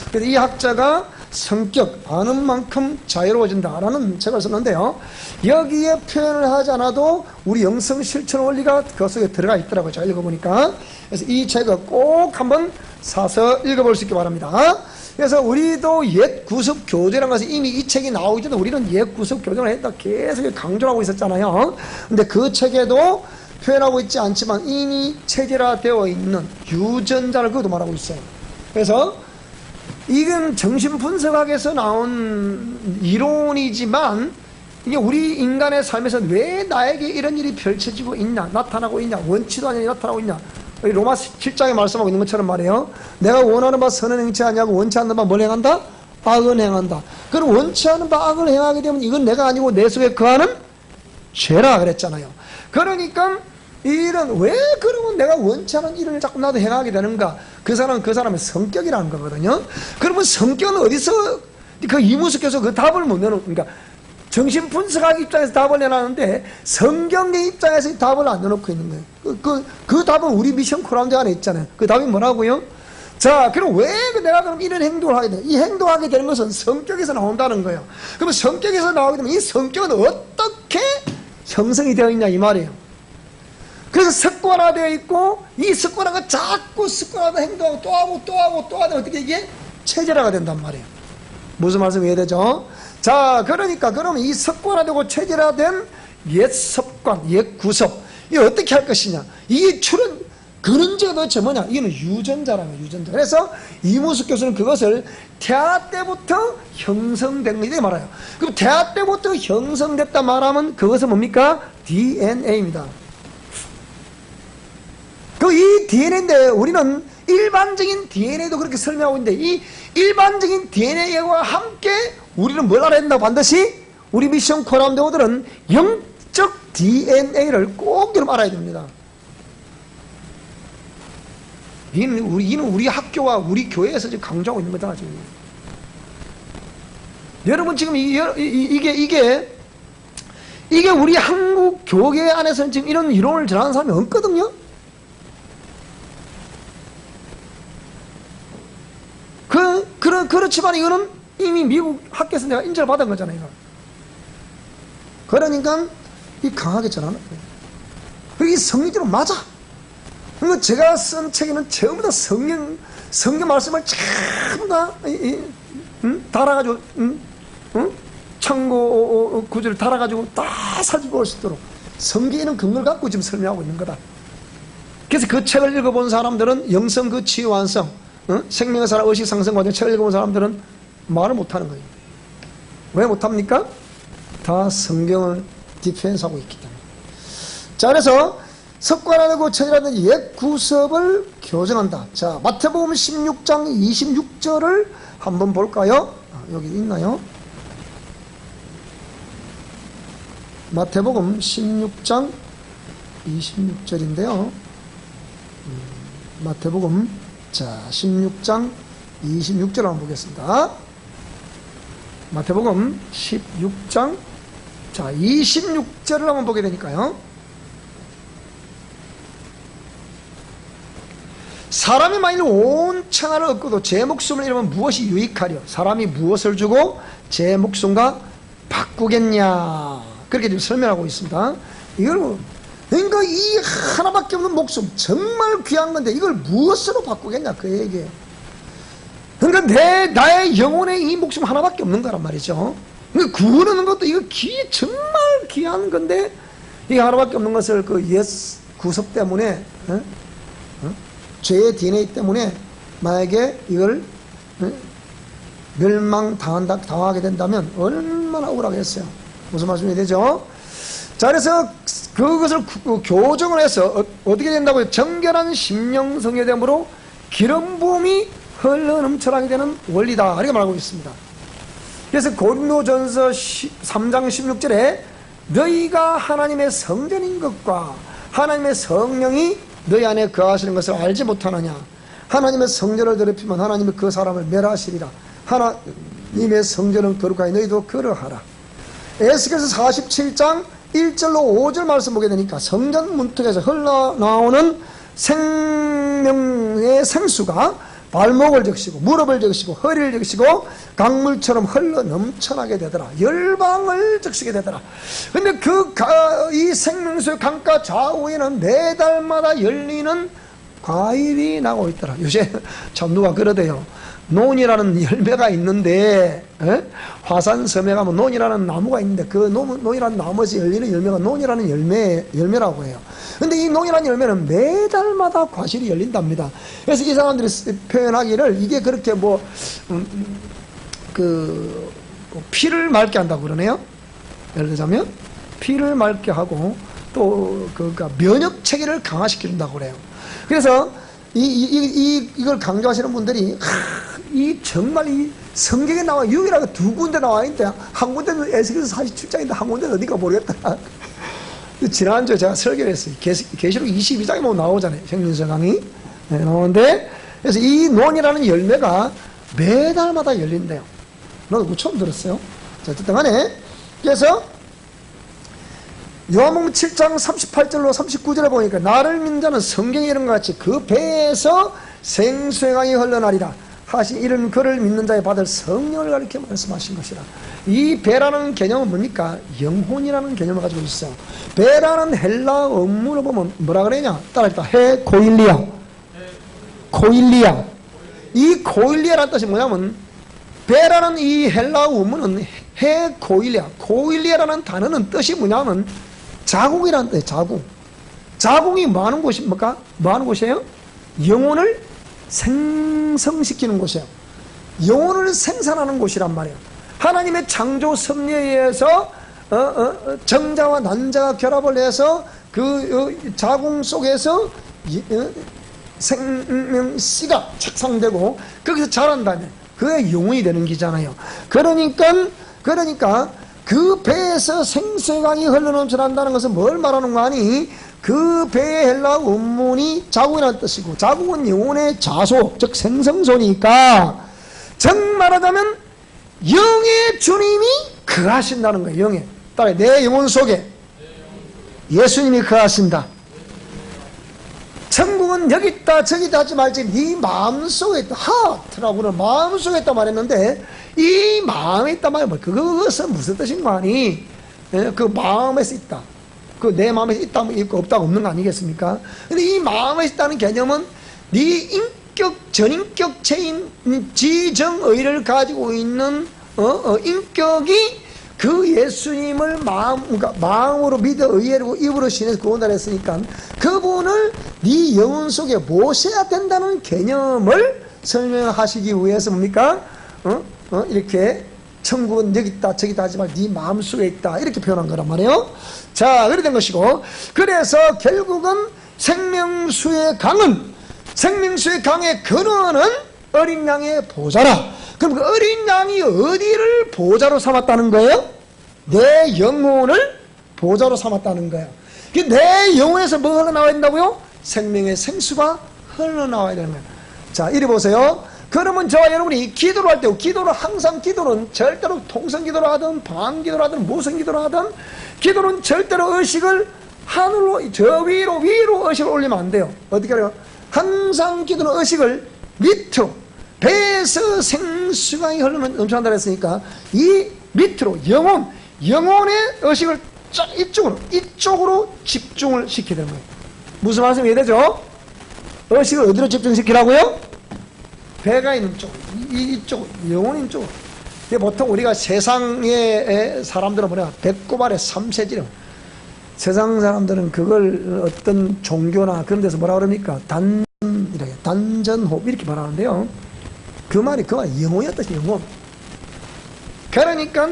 그래서 이 학자가 성격 아는 만큼 자유로워진다라는 책을 썼는데요. 여기에 표현을 하지 않아도 우리 영성 실천 원리가 그 속에 들어가 있더라고요. 제가 읽어보니까. 그래서 이 책을 꼭 한번 사서 읽어볼 수 있기 바랍니다. 그래서 우리도 옛 구속 교제라는 것은 이미 이 책이 나오기 전에 우리는 옛 구속 교정을 했다 계속 강조하고 있었잖아요. 근데 그 책에도 표현하고 있지 않지만 이미 체질화되어 있는 유전자를 그것도 말하고 있어요. 그래서 이건 정신분석학에서 나온 이론이지만 이게 우리 인간의 삶에서 왜 나에게 이런 일이 펼쳐지고 있냐, 나타나고 있냐, 원치도 않니 나타나고 있냐. 로마 7장에 말씀하고 있는 것처럼 말이에요. 내가 원하는 바 선은 행치 아니하고 원치 않는 바 뭘 행한다? 악은 행한다. 그럼 원치 않는 바 악을 행하게 되면 이건 내가 아니고 내 속에 거하는 죄라 그랬잖아요. 그러니까 이런 왜 그러면 내가 원치 않은 일을 자꾸 나도 행하게 되는가? 그 사람의 성격이라는 거거든요. 그러면 성격은 어디서 그 이무석께서 그 답을 못 내놓은, 그러니까 정신분석학 입장에서 답을 내놨는데 성경의 입장에서 이 답을 안 내놓고 있는 거예요. 그 답은 우리 미션 코라운드 안에 있잖아요. 그 답이 뭐라고요? 자, 그럼 왜 내가 그럼 이런 행동을 하게 돼? 이 행동하게 되는 것은 성격에서 나온다는 거예요. 그러면 성격에서 나오게 되면 이 성격은 어떻게 형성이 되어 있냐 이 말이에요. 그래서 습관화되어 있고 이 습관화가 자꾸 습관화된 행동하고 또 하고 어떻게 이게 체질화가 된단 말이에요. 무슨 말씀 이해되죠? 자, 그러니까 그러면 이 습관화되고 체질화된 옛 습관, 옛 구석 이 어떻게 할 것이냐? 이 근원제가 도대체 뭐냐? 이거는 유전자라는 거예요. 유전자. 그래서 이무숙 교수는 그것을 태아 때부터 형성된 거 이렇게 말해요. 그럼 태아 때부터 형성됐다 말하면 그것은 뭡니까? DNA입니다. 이 DNA인데 우리는 일반적인 DNA도 그렇게 설명하고 있는데 이 일반적인 DNA와 함께 우리는 뭘 알아야 된다고 반드시 우리 미션 코람대오들은 영적 DNA를 꼭 좀 알아야 됩니다. 이는 우리 학교와 우리 교회에서 지금 강조하고 있는 거잖아 지금. 여러분 지금 이게 우리 한국 교계 안에서는 지금 이런 이론을 전하는 사람이 없거든요. 그렇지만 이거는 이미 미국 학교에서 내가 인정을 받은 거잖아요. 이거. 그러니까 이 강하게 전하는 거예요. 이 성리대로 맞아. 그리고 제가 쓴 책에는 전부 다 성경 말씀을 전부 다 달아가지고 참고 구절을 달아가지고 다 사지고 올 수 있도록 성경에 있는 근거를 갖고 지금 설명하고 있는 거다. 그래서 그 책을 읽어본 사람들은 영성 그 치유 완성, 생명의 살아 의식 상승 과정 책을 읽어본 사람들은 말을 못하는 거예요. 왜 못합니까? 다 성경을 디펜스하고 있기 때문에. 자, 그래서 습관화되고 체질화된 옛 구섭을 교정한다. 자, 마태복음 16장 26절을 한번 볼까요? 여기 있나요? 마태복음 16장 26절인데요. 마태복음 16장 26절 한번 보겠습니다. 마태복음 16장 26절을 한번 보게 되니까요. 사람이 만일 온 천하를 얻고도 제 목숨을 잃으면 무엇이 유익하려? 사람이 무엇을 주고 제 목숨과 바꾸겠냐? 그렇게 지금 설명하고 있습니다. 이걸 그러니까 이 하나밖에 없는 목숨 정말 귀한 건데 이걸 무엇으로 바꾸겠냐 그 얘기예요. 그러니까 나의 영혼의 이 목숨 하나밖에 없는 거란 말이죠. 그러니까 구원하는 것도 이거 정말 귀한 건데 이 하나밖에 없는 것을 그 옛 구섭 때문에 죄의 DNA 때문에 만약에 이걸 당하게 된다면 얼마나 억울하겠어요. 무슨 말씀이 되죠? 자, 그래서 그것을 교정을 해서 어떻게 된다고요? 정결한 심령 성회됨으로 기름 부음이 흘러 넘쳐나게 되는 원리다 이렇게 말하고 있습니다. 그래서 고린도전서 3장 16절에 너희가 하나님의 성전인 것과 하나님의 성령이 너희 안에 거하시는 것을 알지 못하느냐? 하나님의 성전을 더럽히면 하나님이 그 사람을 멸하시리라. 하나님의 성전은 거룩하니 너희도 그러하라. 에스겔서 47장 1절로 5절 말씀 보게 되니까 성전 문턱에서 흘러나오는 생명의 생수가 발목을 적시고 무릎을 적시고 허리를 적시고 강물처럼 흘러 넘쳐나게 되더라. 열방을 적시게 되더라. 근데 이 생명수의 강가 좌우에는 매달마다 열리는 과일이 나고 있더라. 요새 참 누가 그러대요. 논이라는 열매가 있는데 화산섬에 가면 논이라는 나무가 있는데 그 논이라는 나무에서 열리는 열매가 논이라는 열매라고 해요. 근데 이 논이라는 열매는 매달마다 과실이 열린답니다. 그래서 이 사람들이 표현하기를 이게 그렇게 피를 맑게 한다고 그러네요. 예를 들자면 피를 맑게 하고 또 면역 체계를 강화시킨다고 그래요. 그래서 이걸 강조하시는 분들이 정말 이 성경에 나와 유일하게 두 군데 나와 있는데 한 군데는 에스겔서 47장인데 한 군데는 어디가 모르겠다. 지난주에 제가 설교를 했어요. 계시록 22장에 보면 나오잖아요. 생명수 강이 나오는데 그래서 이 논이라는 열매가 매달마다 열린대요. 나도 그거 처음 들었어요. 자, 어쨌든 간에 그래서 요한복음 7장 38절로 39절에 보니까 나를 믿는 자는 성경에 이런 것 같이 그 배에서 생수의 강이 흘러나리라 하신 이런 그를 믿는 자에 받을 성령을 가리켜 말씀하신 것이라. 이 배라는 개념은 뭡니까? 영혼이라는 개념을 가지고 있어요. 배라는 헬라 원문을 보면 뭐라 그러냐? 따라합시다. 고일리아. 고일리아. 이 고일리아라는 뜻이 뭐냐면 배라는 이 헬라 원문은 고일리아. 고일리아라는 단어는 뜻이 뭐냐면 자궁이라는 뜻이에요. 자궁. 자궁이 뭐 하는 곳입니까? 뭐 하는 곳이에요? 영혼을 생성시키는 곳이에요. 영혼을 생산하는 곳이란 말이에요. 하나님의 창조 섭리에 의해서 정자와 난자가 결합을 해서 그 자궁 속에서 생명씨가 착상되고 거기서 자란다면 그게 영혼이 되는 기잖아요. 그러니까 그 배에서 생수의 강이 흘러넘쳐난다는 것은 뭘 말하는 거 아니? 그 배의 헬라 원문이 자궁이라는 뜻이고 자궁은 영혼의 자소 즉 생성소니까 정 말하자면 영의 주님이 거하신다는 거예요. 영에 따라 내 영혼 속에 예수님이 거하신다. 천국은 여기 있다 저기 있다 하지 말지 네 마음속에 있다. 하트라고는 마음속에 있다 말했는데 이 마음에 있다 말이야. 그것은 무슨 뜻인 거 아니? 그 마음에서 있다. 그 내 마음에 있다 있고 없다가 없는 거 아니겠습니까? 근데 이 마음에 있다는 개념은 네 인격 전인격체인 지정의를 가지고 있는 인격이 그 예수님을 그러니까 마음으로 믿어 의외로 입으로 신해서 구원을 했으니까 그분을 네 영혼 속에 모셔야 된다는 개념을 설명하시기 위해서 뭡니까? 이렇게 천국은 여기 있다 저기 있다 하지만 네 마음속에 있다 이렇게 표현한 거란 말이에요. 자, 그렇게 된 것이고 그래서 결국은 생명수의 강의 근원은 어린 양의 보좌라. 그럼 그 어린 양이 어디를 보좌로 삼았다는 거예요? 내 영혼을 보좌로 삼았다는 거예요. 내 영혼에서 뭐가 흘러나와야 된다고요? 생명의 생수가 흘러나와야 되는 거예요. 자, 이리 보세요. 그러면 저와 여러분이 기도를 할 때 기도는 항상 기도는 절대로 통성기도를 하든 방기도를 하든 무성기도를 하든 기도는 절대로 의식을 하늘로 저 위로 의식을 올리면 안 돼요. 어떻게 해요? 항상 기도는 의식을 밑으로, 배에서 생수가 흐르면 엄청난다 그랬으니까 이 밑으로 영혼의 의식을 쫙 이쪽으로 집중을 시켜야 되는 거예요. 무슨 말씀 이해되죠? 의식을 어디로 집중시키라고요? 배가 있는 쪽, 이쪽, 영혼 있는 쪽. 보통 우리가 세상의 사람들은 뭐냐, 배꼽 아래 삼세지령. 세상 사람들은 그걸 어떤 종교나 그런 데서 뭐라 그럽니까? 단전호흡 이렇게 말하는데요. 그 말이 영혼이었듯이 영혼. 그러니까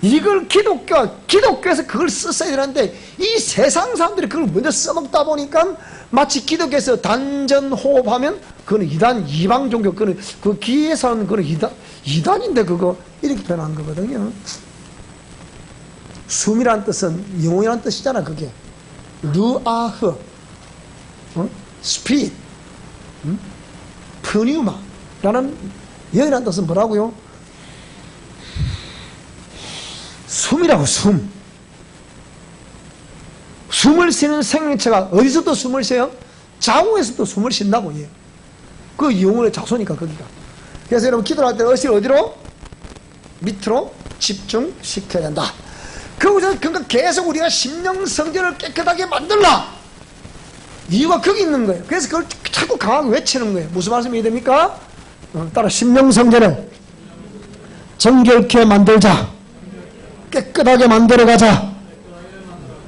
이걸 기독교에서 그걸 썼어야 되는데 이 세상 사람들이 그걸 먼저 써먹다 보니까 마치 기독교에서 단전호흡하면 그거는 이방 종교, 그 기에서는 그거는 이단인데 그거 이렇게 표현한 거거든요. 숨이란 뜻은 영혼이란 뜻이잖아. 그게 루아흐, 스피릿, 프뉴마라는 영이란 뜻은 뭐라고요? 숨이라고. 숨을 쉬는 생명체가 어디서도 숨을 쉬어요? 자궁에서도 숨을 쉰다고. 예. 그 영혼의 자소니까 거기가. 그래서 여러분 기도할 때 의식을 어디로? 밑으로 집중시켜야 된다. 그러니까 계속 우리가 심령성전을 깨끗하게 만들라. 이유가 거기 있는 거예요. 그래서 그걸 자꾸 강하게 외치는 거예요. 무슨 말씀이 됩니까? 따라 심령성전을 정결케 만들자. 깨끗하게 만들어가자.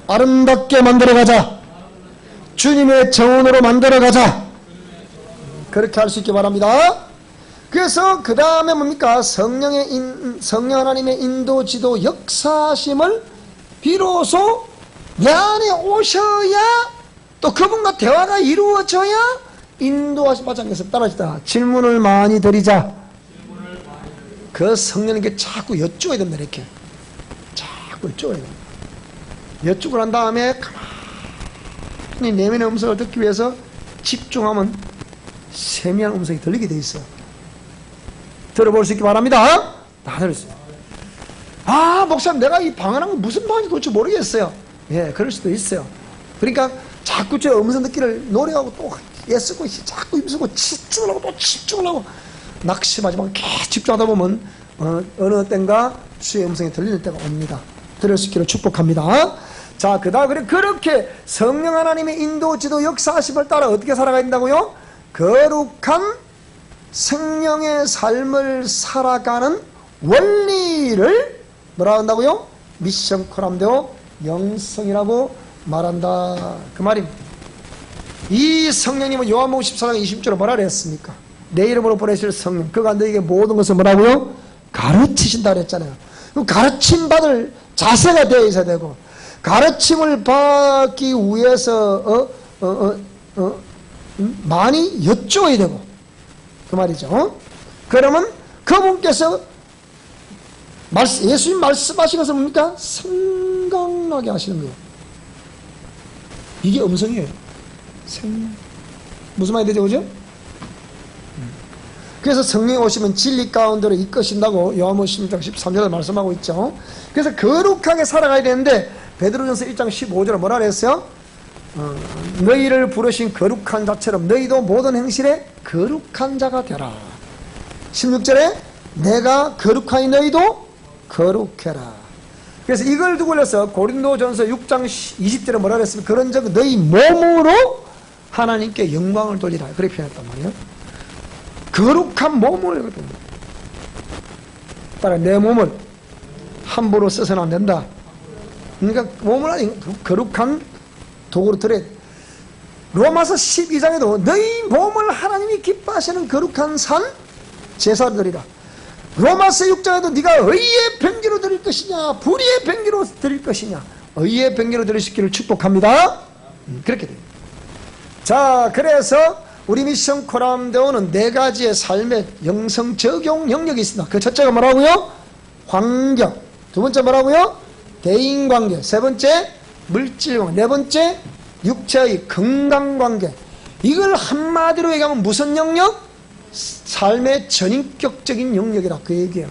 아름답게 만들어가자. 주님의 정원으로 만들어가자. 그렇게 할 수 있기 바랍니다. 그래서 그 다음에 뭡니까? 성령 하나님의 인도, 지도, 역사심을 비로소 내 안에 오셔야, 또 그분과 대화가 이루어져야 인도하심 받지 않겠습니까? 따라하시다. 질문을 많이 드리자. 그 성령님께 자꾸 여쭈어야 된다. 이렇게 자꾸 여쭈어야 된다. 여쭈고 난 다음에 가만히 내면의 음성을 듣기 위해서 집중하면 세미한 음성이 들리게 돼 있어요. 들어볼 수 있기 바랍니다. 다 들었어요. 아, 목사님, 내가 이 방언한 건 무슨 방언인지 도대체 모르겠어요. 예, 그럴 수도 있어요. 그러니까 자꾸 저 음성 듣기를 노래하고 또 애쓰고 자꾸 입쓰고 집중을 하고 또 집중을 하고 낙심하지 말고 계속 집중하다 보면 어느 때인가 주의 음성이 들리는 때가 옵니다. 들을 수 있기를 축복합니다. 자, 그다음 그렇게 성령 하나님의 인도, 지도, 역사하심을 따라 어떻게 살아가야 된다고요? 거룩한 생명의 삶을 살아가는 원리를 뭐라 한다고요? 미션 코람데오 영성이라고 말한다. 그 말입니다. 이 성령님은 요한복음 14장 20절에 뭐라 그랬습니까? 내 이름으로 보내실 성령, 그가 너에게 모든 것을 뭐라고요? 가르치신다 그랬잖아요. 그 가르침 받을 자세가 되어 있어야 되고, 가르침을 받기 위해서 많이 여쭈어야 되고, 그 말이죠. 그러면 그분께서 예수님 말씀하신 것은 뭡니까? 생각나게 하시는 거예요. 이게 음성이에요. 무슨 말이 되죠, 그죠? 그래서 성령이 오시면 진리 가운데로 이끄신다고 요한복음 16장 13절에 말씀하고 있죠. 그래서 거룩하게 살아가야 되는데 베드로전서 1장 15절에 뭐라 그랬어요? 너희를 부르신 거룩한 자처럼 너희도 모든 행실에 거룩한 자가 되라. 16절에 내가 거룩하니 너희도 거룩해라. 그래서 이걸 두고 올려서 고린도전서 6장 20절에 뭐라 그랬습니까? 그런 적 너희 몸으로 하나님께 영광을 돌리라. 그렇게 표현했단 말이에요. 거룩한 몸을, 따라 내 몸을 함부로 써서는 안 된다. 그러니까 몸을 거룩한 도구로 들여야 돼. 로마서 12장에도 너희 몸을 하나님이 기뻐하시는 거룩한 산 제사를 드리라. 로마서 6장에도 네가 의의 병기로 드릴 것이냐 불의의 병기로 드릴 것이냐, 의의 병기로 드릴 수 있기를 축복합니다. 그렇게 됩니다. 자, 그래서 우리 미션 코람데오는 네 가지의 삶의 영성 적용 영역이 있습니다. 그 첫째가 뭐라고요? 환경. 두 번째 뭐라고요? 대인관계. 세 번째 물질관계. 네 번째 육체의 건강관계. 이걸 한마디로 얘기하면 무슨 영역? 삶의 전인격적인 영역이라 그 얘기예요.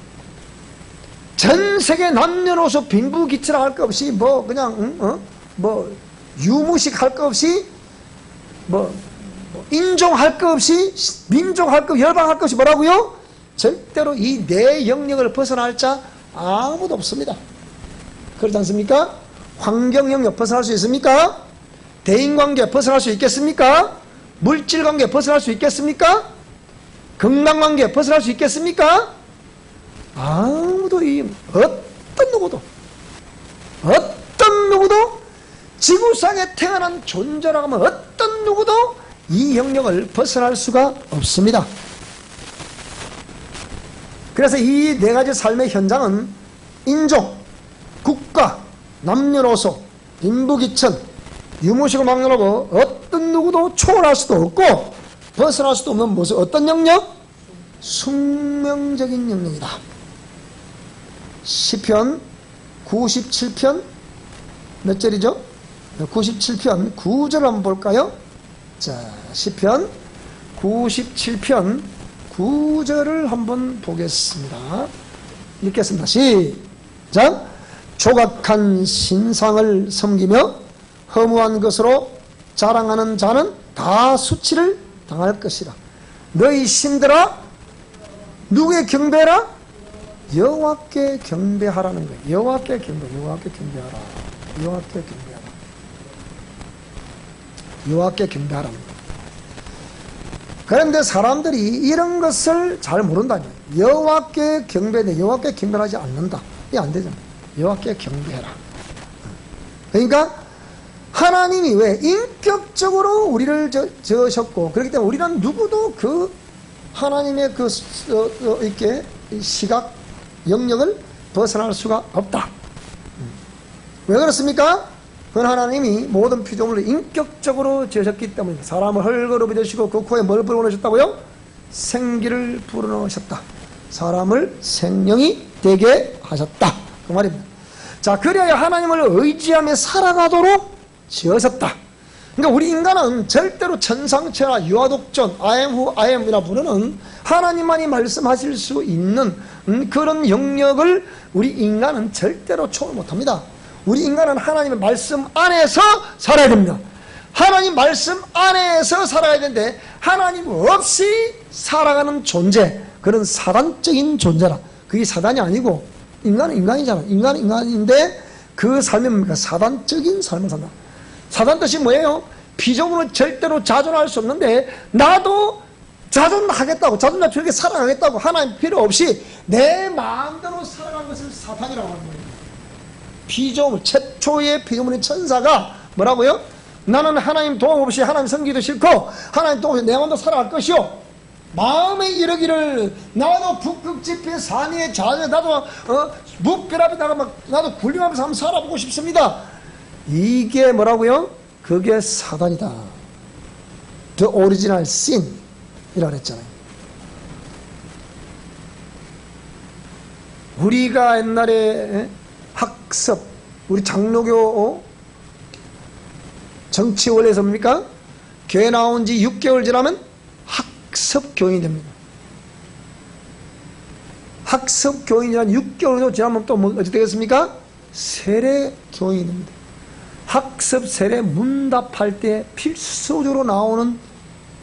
전 세계 남녀노소 빈부기치라 할 것 없이 그냥 유무식 할 것 없이 인종할 것 없이, 민족할 것, 열방할 것 없이 뭐라고요? 절대로 이 내 영역을 벗어날 자 아무도 없습니다. 그렇지 않습니까? 환경 영역 벗어날 수 있습니까? 대인관계 벗어날 수 있겠습니까? 물질관계 벗어날 수 있겠습니까? 건강관계 벗어날 수 있겠습니까? 아무도 어떤 누구도 지구상에 태어난 존재라고 하면 어떤 누구도 이 영역을 벗어날 수가 없습니다. 그래서 이 네 가지 삶의 현장은 인종, 국가, 남녀노소, 빈부귀천, 유무식을 막론하고 어떤 누구도 초월할 수도 없고 벗어날 수도 없는 무슨 어떤 영역? 숙명적인 영역이다. 시편 97편 몇 절이죠? 97편 9절 한번 볼까요? 자, 시편 97편 9절을 한번 보겠습니다. 읽겠습니다. 시작. 조각한 신상을 섬기며 허무한 것으로 자랑하는 자는 다 수치를 당할 것이라. 너희 신들아, 누구의 경배라? 여호와께 경배하라는 거예요. 여호와께 경배하라. 여호와께 경배하라는 거예요. 그런데 사람들이 이런 것을 잘 모른다면 여호와께 경배하는데 여호와께 경배하지 않는다. 이게 안 되잖아요. 여호와께 경배해라. 그러니까 하나님이 왜 인격적으로 우리를 지으셨고 그렇기 때문에 우리는 누구도 그 하나님의 그 이렇게 시각 영역을 벗어날 수가 없다. 왜 그렇습니까? 그건 하나님이 모든 피조물을 인격적으로 지으셨기 때문에 사람을 헐거로 빚으시고 그 코에 뭘 불어넣으셨다고요? 생기를 불어넣으셨다. 사람을 생명이 되게 하셨다. 그 말입니다. 자, 그래야 하나님을 의지하며 살아가도록 지으셨다. 그러니까 우리 인간은 절대로 천상천하 유아독존 I am who I am이라 부르는 하나님만이 말씀하실 수 있는 그런 영역을 우리 인간은 절대로 초월 못합니다. 우리 인간은 하나님의 말씀 안에서 살아야 됩니다. 하나님 말씀 안에서 살아야 되는데 하나님 없이 살아가는 존재, 그런 사단적인 존재라. 그게 사단이 아니고 인간은 인간이잖아. 인간은 인간인데 그 삶이 뭡니까? 사단적인 삶을 산다. 사단 뜻이 뭐예요? 피조물은 절대로 자존할 수 없는데 나도 자존하겠다고, 자존나 저렇게 살아가겠다고 하나님 필요 없이 내 마음대로 살아가는 것을 사탄이라고 하는 거예요. 피조물, 최초의 피조물인 천사가 뭐라고요? 나는 하나님 도움 없이 하나님 섬기기도 싫고 하나님 도움 없이 내 마음대로 살아갈 것이요, 마음에 이르기를 나도 북극지폐 산위의 자녀, 나도 무별 앞에 나도 굴림하면서 한번 살아보고 싶습니다. 이게 뭐라고요? 그게 사단이다. The original sin 이라고 했잖아요. 우리가 옛날에 학습, 우리 장로교 정치 원리에서 뭡니까? 교회 나온 지 6개월 지나면 학습 교인이 됩니다. 학습 교인이란 6개월 지나면 또 뭐 어떻게 되겠습니까? 세례 교인이 됩니다. 학습 세례 문답할 때 필수적으로 나오는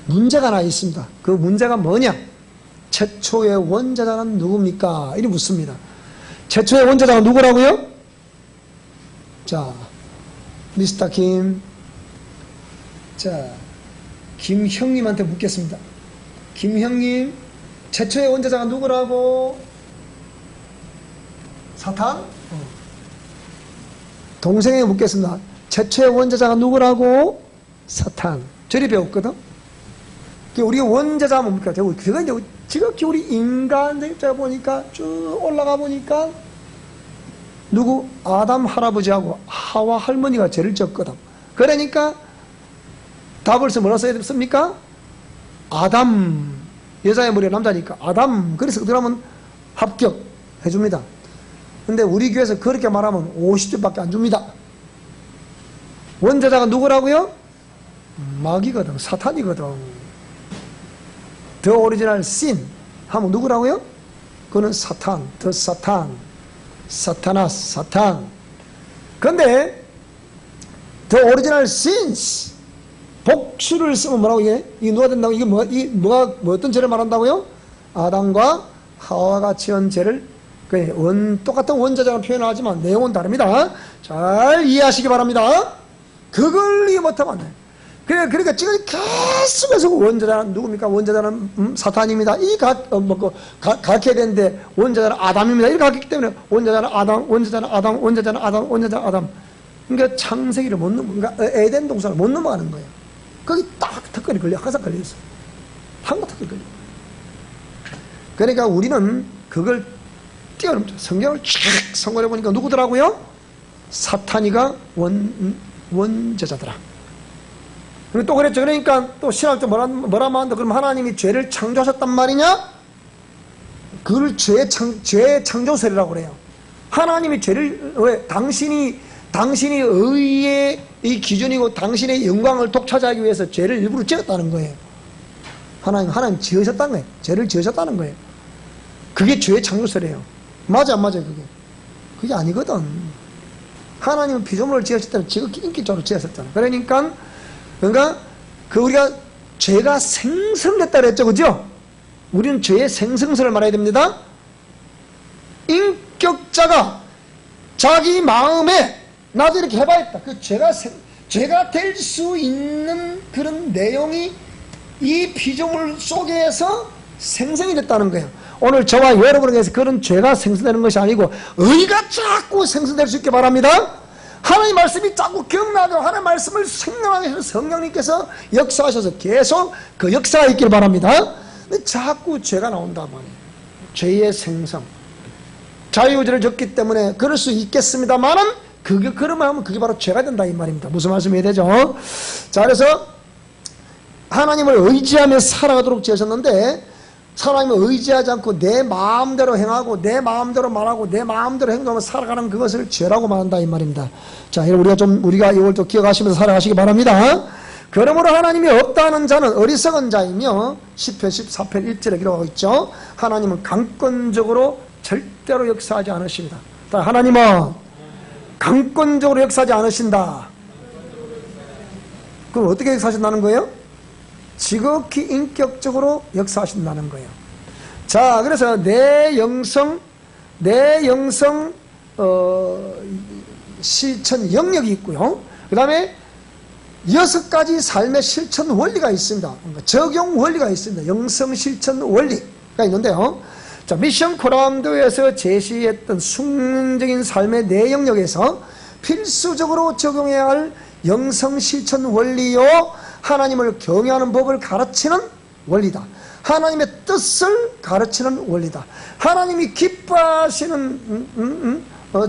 문제가 하나 있습니다. 그 문제가 뭐냐? 최초의 원자자는 누굽니까? 이리 묻습니다. 최초의 원자자가 누구라고요? 자, 미스터 김. 자, 김형님한테 묻겠습니다. 김형님, 최초의 원자자가 누구라고? 사탄? 동생에게 묻겠습니다. 최초의 원자자가 누구라고? 사탄. 저리 배웠거든? 우리가 원자자가 뭡니까? 그가 이제 지극히 우리 인간의 입장에 보니까 쭉 올라가 보니까 누구? 아담 할아버지하고 하와 할머니가 죄를 졌거든. 그러니까 답을 뭐라 써야 습니까? 아담. 여자의 머리가 남자니까 아담. 그래서 그러면 합격해줍니다. 근데 우리 교회에서 그렇게 말하면 50점밖에 안 줍니다. 원자자가 누구라고요? 마귀거든. 사탄이거든. The original sin 하면 누구라고요? 그거는 사탄. The Satan. 사타나스. 사탄. 근데 The original sins 복수를 쓰면 뭐라고 이게 누가 된다고 이게 뭐가 어떤 죄를 말한다고요? 아담과 하와가 지은 죄를 똑같은 원자적으로 표현하지만 내용은 다릅니다. 잘 이해하시기 바랍니다. 그걸 이해 못하면 안 돼요. 그러니까 지금 계속해서 원자자는 누굽니까? 원자자는 사탄입니다. 이 각해야 되는데 원자자는 아담입니다. 이렇게 각했기 때문에 원자자는 아담, 원자자는 아담, 원자자는 아담, 원자자는 아담. 그러니까 창세기를 못 그러니까 에덴 동산을 못 넘어가는 거예요. 거기 딱 특권이 걸려, 항상 걸려있어요. 항상 특권이 걸려. 그러니까 우리는 그걸 뛰어넘죠. 성경을 쭉 성공해 보니까 누구더라고요? 사탄이가 원죄자더라. 그리고 또 그랬죠. 그러니까 또 신학적 뭐라 말한다. 그럼 하나님이 죄를 창조하셨단 말이냐? 그걸 죄의 창조설이라고 그래요. 하나님이 죄를 왜 당신이 의의 이 기준이고 당신의 영광을 독차지하기 위해서 죄를 일부러 지었다는 거예요. 하나님 지으셨다는 거예요. 죄를 지으셨다는 거예요. 그게 죄의 창조설이에요. 맞아 안 맞아요? 그게 아니거든. 하나님은 피조물을 지으셨다면 지극히 인격적으로 지으셨잖아. 그러니까 우리가 죄가 생성됐다 그랬죠, 그죠? 우리는 죄의 생성설을 말해야 됩니다. 인격자가 자기 마음에 나도 이렇게 해봐야겠다. 그 죄가 될 수 있는 그런 내용이 이 피조물 속에서 생성이 됐다는 거예요. 오늘 저와 여러분에게서 그런 죄가 생성되는 것이 아니고 의가 자꾸 생성될 수 있게 바랍니다. 하나님 말씀이 자꾸 기억나고 하나님 말씀을 생각하게 해서 성령님께서 역사하셔서 계속 그 역사가 있길 바랍니다. 근데 자꾸 죄가 나온단 말이에요. 죄의 생성. 자유의지를 줬기 때문에 그럴 수 있겠습니다만은 그러면 하면 그게 바로 죄가 된다 이 말입니다. 무슨 말씀이 되죠? 자, 그래서 하나님을 의지하며 살아가도록 지으셨는데 하나님을 의지하지 않고 내 마음대로 행하고 내 마음대로 말하고 내 마음대로 행동하며 살아가는 그것을 죄라고 말한다 이 말입니다. 자, 우리가 이걸 또 기억하시면서 살아가시기 바랍니다. 그러므로 하나님이 없다는 자는 어리석은 자이며 10편 14편 1절에 기록하고 있죠. 하나님은 강권적으로 절대로 역사하지 않으십니다. 하나님은 강권적으로 역사하지 않으신다. 그럼 어떻게 역사하신다는 거예요? 지극히 인격적으로 역사하신다는 거예요. 자, 그래서 내 영성 실천 영역이 있고요. 그 다음에 6가지 삶의 실천 원리가 있습니다. 적용 원리가 있습니다. 영성 실천 원리가 있는데요. 자, 미션 코람도에서 제시했던 숙명적인 삶의 내 영역에서 필수적으로 적용해야 할 영성 실천 원리요, 하나님을 경외하는 법을 가르치는 원리다. 하나님의 뜻을 가르치는 원리다. 하나님이 기뻐하시는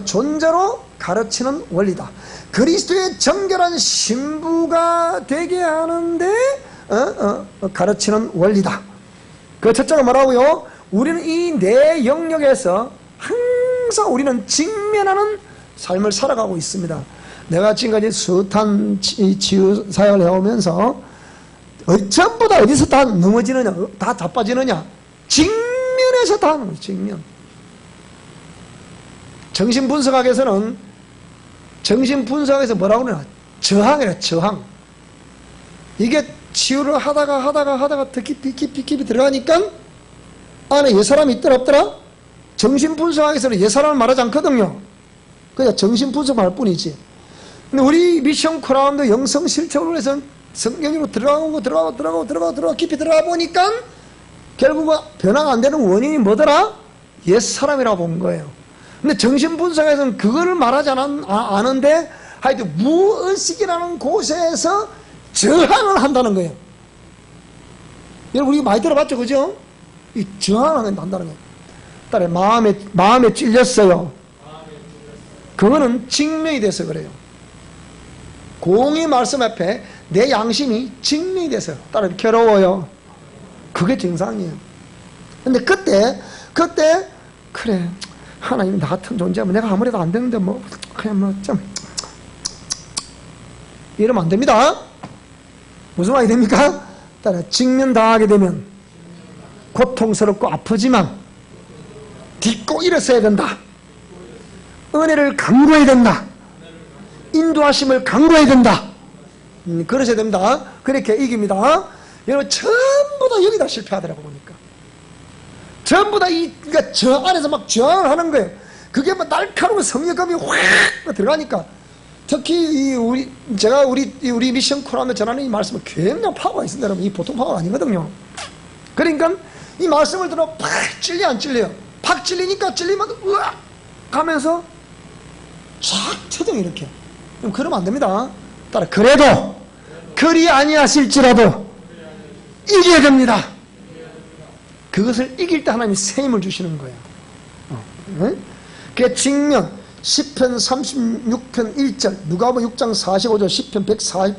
존재로 가르치는 원리다. 그리스도의 정결한 신부가 되게 하는데 가르치는 원리다. 그 첫째가 뭐라고요? 우리는 이 내 영역에서 항상 우리는 직면하는 삶을 살아가고 있습니다. 내가 지금까지 숱한 치유 사역을 해오면서 전부 다 어디서 다 넘어지느냐, 다 자빠지느냐? 직면에서 다 하는 거예요. 직면. 정신분석학에서는 정신분석학에서 뭐라고 그러나? 저항이라 저항. 이게 치유를 하다가 더 깊이 들어가니까 안에 옛사람이 있더라 없더라? 정신분석학에서는 옛사람을 말하지 않거든요. 그냥 정신분석할 뿐이지. 근데 우리 미션 코라운드 영성 실천을 해서 성경으로 들어가고 깊이 들어가 보니까 결국은 변화가 안 되는 원인이 뭐더라? 옛사람이라고 본 거예요. 근데 정신분석에서는 그거를 말하지 않은데 하여튼 무의식이라는 곳에서 저항을 한다는 거예요. 여러분, 우리 많이 들어봤죠? 그죠? 이 저항을 한다는 거예요. 딸에 마음에 찔렸어요. 그거는 직면이 돼서 그래요. 공의 말씀 앞에 내 양심이 직면이 돼서 따라 괴로워요. 그게 정상이에요. 근데 그때 그래, 하나님 나 같은 존재면 내가 아무래도 안 되는데 뭐 그냥 좀 이러면 안 됩니다. 무슨 말이 됩니까? 따라 직면당하게 되면 고통스럽고 아프지만 딛고 일어서야 된다. 은혜를 강구해야 된다. 인도하심을 강구해야 된다. 그러셔야 됩니다. 그렇게 이깁니다. 여러분 전부 다 여기다 실패하더라고 보니까. 전부 다 그러니까 저 안에서 막 저항을 하는 거예요. 그게 막 날카로운 성역감이 확 들어가니까. 특히 제가 우리 미션 코너에 전하는 이 말씀은 굉장히 파워가 있습니다. 여러분 이 보통 파워가 아니거든요. 그러니까 이 말씀을 들어 팍 찔려 안 찔려요. 팍 찔리니까 찔리면 으악 가면서 쫙 터져 이렇게. 그러면 안 됩니다. 따라 그래도 그리 아니하실지라도 이겨야 됩니다. 그것을 이길 때 하나님이 새 힘을 주시는 거예요. 네? 그 직면 시편 36편 1절 누가복음 6장 45절 시편 140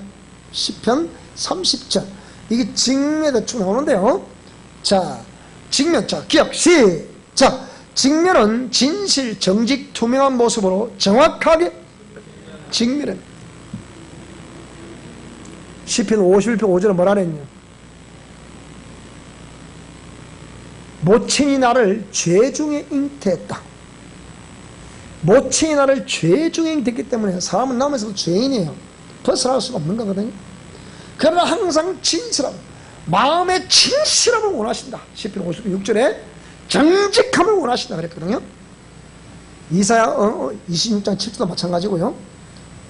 시편 30절 이게 직면에 쭉 나오는데요. 자 직면 자 기억 시작 직면은 진실 정직 투명한 모습으로 정확하게 직면은 시편 51편 5절은 뭐라 그랬냐 모친이 나를 죄 중에 잉태했다. 모친이 나를 죄 중에 잉태했기 때문에 사람은 남에서도 죄인이에요. 벗어날 수가 없는 거거든요. 그러나 항상 진실함 마음의 진실함을 원하신다. 시편 56절에 정직함을 원하신다 그랬거든요. 이사야 26장 7절도 마찬가지고요.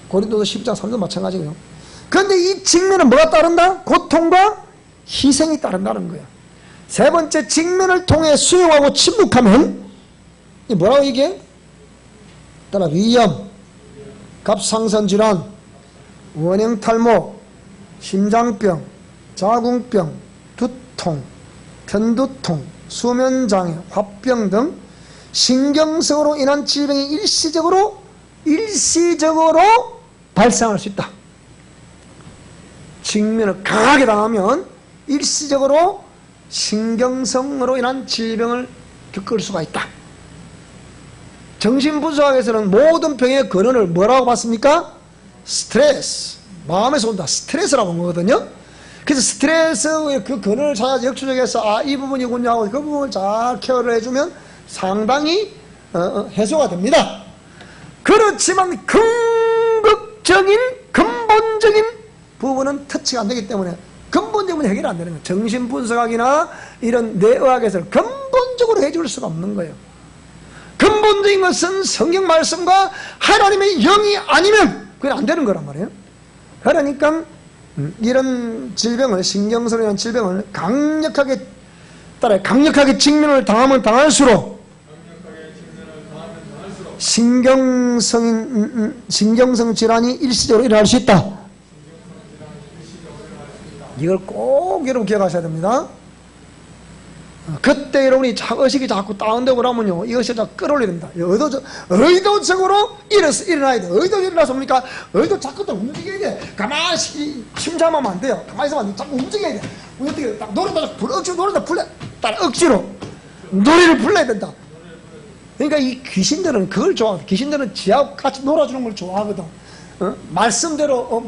고린도서 12장 3절도 마찬가지고요. 그런데 이 직면은 뭐가 따른다? 고통과 희생이 따른다는 거예요. 세 번째 직면을 통해 수용하고 침묵하면 뭐라고 이게? 따라 위염, 갑상선질환, 원형탈모, 심장병, 자궁병, 두통, 편두통, 수면장애, 화병 등 신경성으로 인한 질병이 일시적으로 발생할 수 있다. 직면을 강하게 당하면 일시적으로 신경성으로 인한 질병을 겪을 수가 있다. 정신분석학에서는 모든 병의 근원을 뭐라고 봤습니까? 스트레스. 마음에서 온다. 스트레스라고 한 거거든요. 그래서 스트레스의 그 근원을 찾아서 역추적해서 이 부분이군요 하고 그 부분을 잘 케어를 해주면 상당히 해소가 됩니다. 그렇지만 궁극적인 근본적인 부분은 터치가 안 되기 때문에 근본적인 해결이 안 되는 거예요. 정신분석학이나 이런 뇌의학에서는 근본적으로 해줄 수가 없는 거예요. 근본적인 것은 성경 말씀과 하나님의 영이 아니면 그건 안 되는 거란 말이에요. 그러니까 이런 질병을 신경성이라는 질병을 강력하게 직면을 당하면 당할수록 신경성 질환이 일시적으로 일어날 수 있다. 이걸 꼭 여러분 기억하셔야 됩니다. 그때 여러분이 의식이 자꾸 다운되고 그러면요 이것이 자꾸 끌어올려야 됩니다. 의도적으로 일어나야 돼. 의도적으로 일어나서 뭡니까? 자꾸 또 움직여야 돼. 가만히 침잠하면 안 돼요. 가만히 있으면 안 돼. 자꾸 움직여야 돼. 어떻게 딱 억지로 노래다 풀려. 딱 억지로 노래를 불러야 된다. 그러니까 이 귀신들은 그걸 좋아하거든. 귀신들은 지하고 같이 놀아주는 걸 좋아하거든. 말씀대로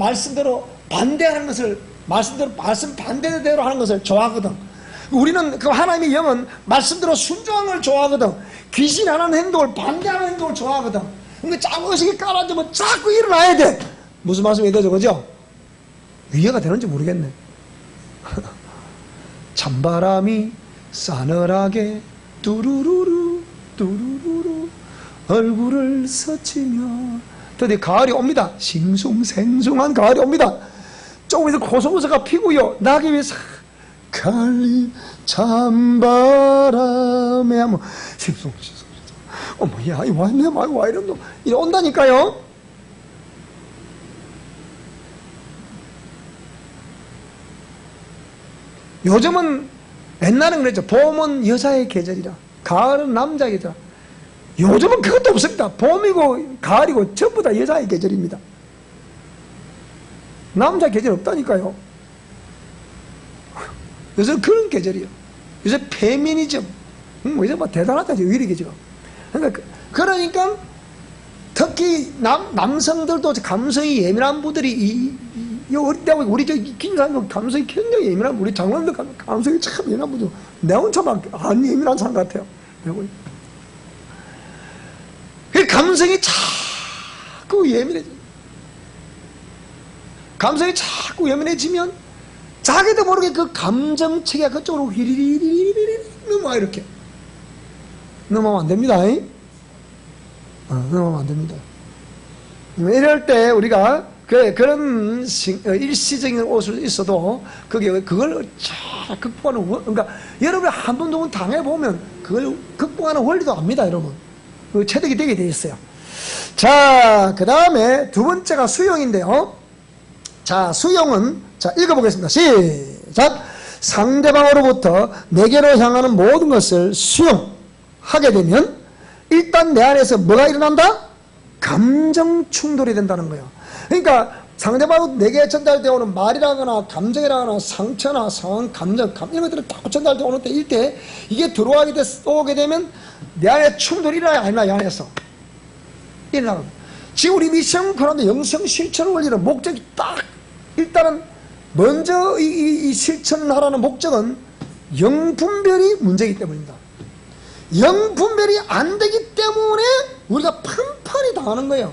반대하는 것을 말씀 반대대로 하는 것을 좋아하거든. 우리는 그 하나님의 영은 말씀대로 순종하는 걸 좋아하거든. 귀신 하는 행동을 반대하는 행동을 좋아하거든. 그러니까 자꾸 의식이 깔아주면 자꾸 일어나야 돼. 무슨 말씀이 되죠, 그죠? 이해가 되는지 모르겠네. 찬바람이 싸늘하게 뚜루루루 얼굴을 스치며 드디어 가을이 옵니다. 싱숭생숭한 가을이 옵니다. 조금에서 고소고소가 피고요. 낙엽이 싹 갈리 찬바람에 하면 싱숭생숭 어머야 이 왔네 와 이런 놈 이래 온다니까요. 요즘은 옛날엔 그랬죠. 봄은 여자의 계절이라 가을은 남자의 계절. 요즘은 그것도 없습니다. 봄이고 가을이고 전부 다 여자의 계절입니다. 남자 계절 없다니까요. 요새 그런 계절이에요. 요새 페미니즘 요새 뭐 대단하다 오히려 지금. 그러니까 특히 남성들도 감성이 예민한 분들이 어릴 때 우리 김사님 감성이 굉장히 예민한 우리 장관들 감성이 참 예민한 분들. 내 혼자 막 안 예민한 사람 같아요. 그 감성이 자꾸 예민해져. 감성이 자꾸 예민해지면 자기도 모르게 그 감정체계가 그쪽으로 휘리리리리리 넘어와. 이렇게 넘어가면 안 됩니다. 넘어가면 안 됩니다. 이럴 때 우리가 그런 일시적인 옷을 있어도 그걸 잘 극복하는 그러니까 여러분이 한 번 두 번 당해보면 그걸 극복하는 원리도 압니다. 여러분 체득이 되게 돼 있어요. 자, 그 다음에 두 번째가 수용인데요. 자, 수용은 자 읽어보겠습니다. 시작. 상대방으로부터 내게로 향하는 모든 것을 수용하게 되면 일단 내 안에서 뭐가 일어난다? 감정 충돌이 된다는 거예요. 그러니까 상대방은 내게 전달되어 오는 말이라거나 감정이라거나 상처나 상황, 감정, 이런 것들을 다 전달되어 오는 때 일대 이게 오게 되면 내 안에 충돌이 일어나야 안 일어나요? 안에서 일어나요. 지금 우리 미션 코너도 영성 실천 원리는 목적이 딱 일단은 먼저 이 실천하라는 목적은 영분별이 문제이기 때문입니다. 영분별이 안 되기 때문에 우리가 판판이 당하는 거예요.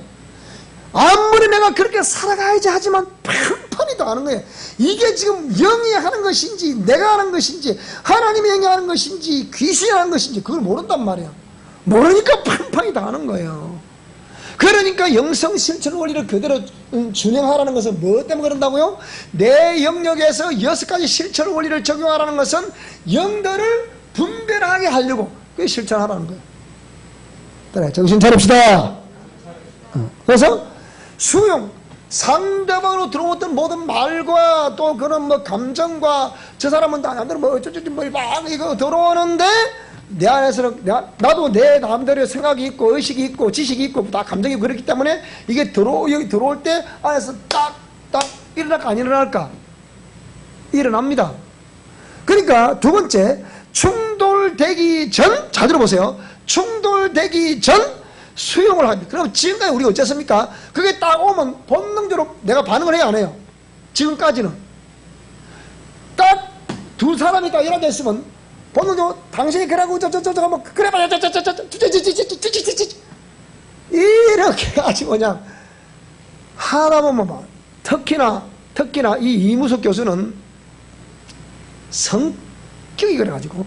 아무리 내가 그렇게 살아가야지 하지만 판판이 당하는 거예요. 이게 지금 영이 하는 것인지 내가 하는 것인지 하나님이 영이 하는 것인지 귀신이 하는 것인지 그걸 모른단 말이야. 모르니까 판판이 당하는 거예요. 그러니까 영성 실천 원리를 그대로 준행하라는 것은 뭐 때문에 그런다고요? 내 영역에서 6가지 실천 원리를 적용하라는 것은 영들을 분별하게 하려고 그게 실천하라는 거예요. 그래, 정신 차립시다. 그래서 수용, 상대방으로 들어왔던 모든 말과 또 그런 뭐 감정과 저 사람은 나름대로 뭐 어쩌저쩌 뭐 막 이거 들어오는데 내 안에서는 나도 내 나름대로 생각이 있고 의식이 있고 지식이 있고 다 감정이 그렇기 때문에 이게 여기 들어올 때 안에서 딱딱 일어날까 안 일어날까? 일어납니다. 그러니까 두 번째, 충돌되기 전, 잘 들어보세요. 충돌되기 전 수용을 합니다. 그럼 지금까지 우리가 어쨌습니까? 그게 딱 오면 본능적으로 내가 반응을 해야 안 해요? 지금까지는. 딱 두 사람이 딱 일어나 있으면 본능적으로 당신이 그러고 하면 그래 봐요 이렇게 아주 그냥 하다 보면 봐. 특히나 이 이무석 교수는 성격이 그래가지고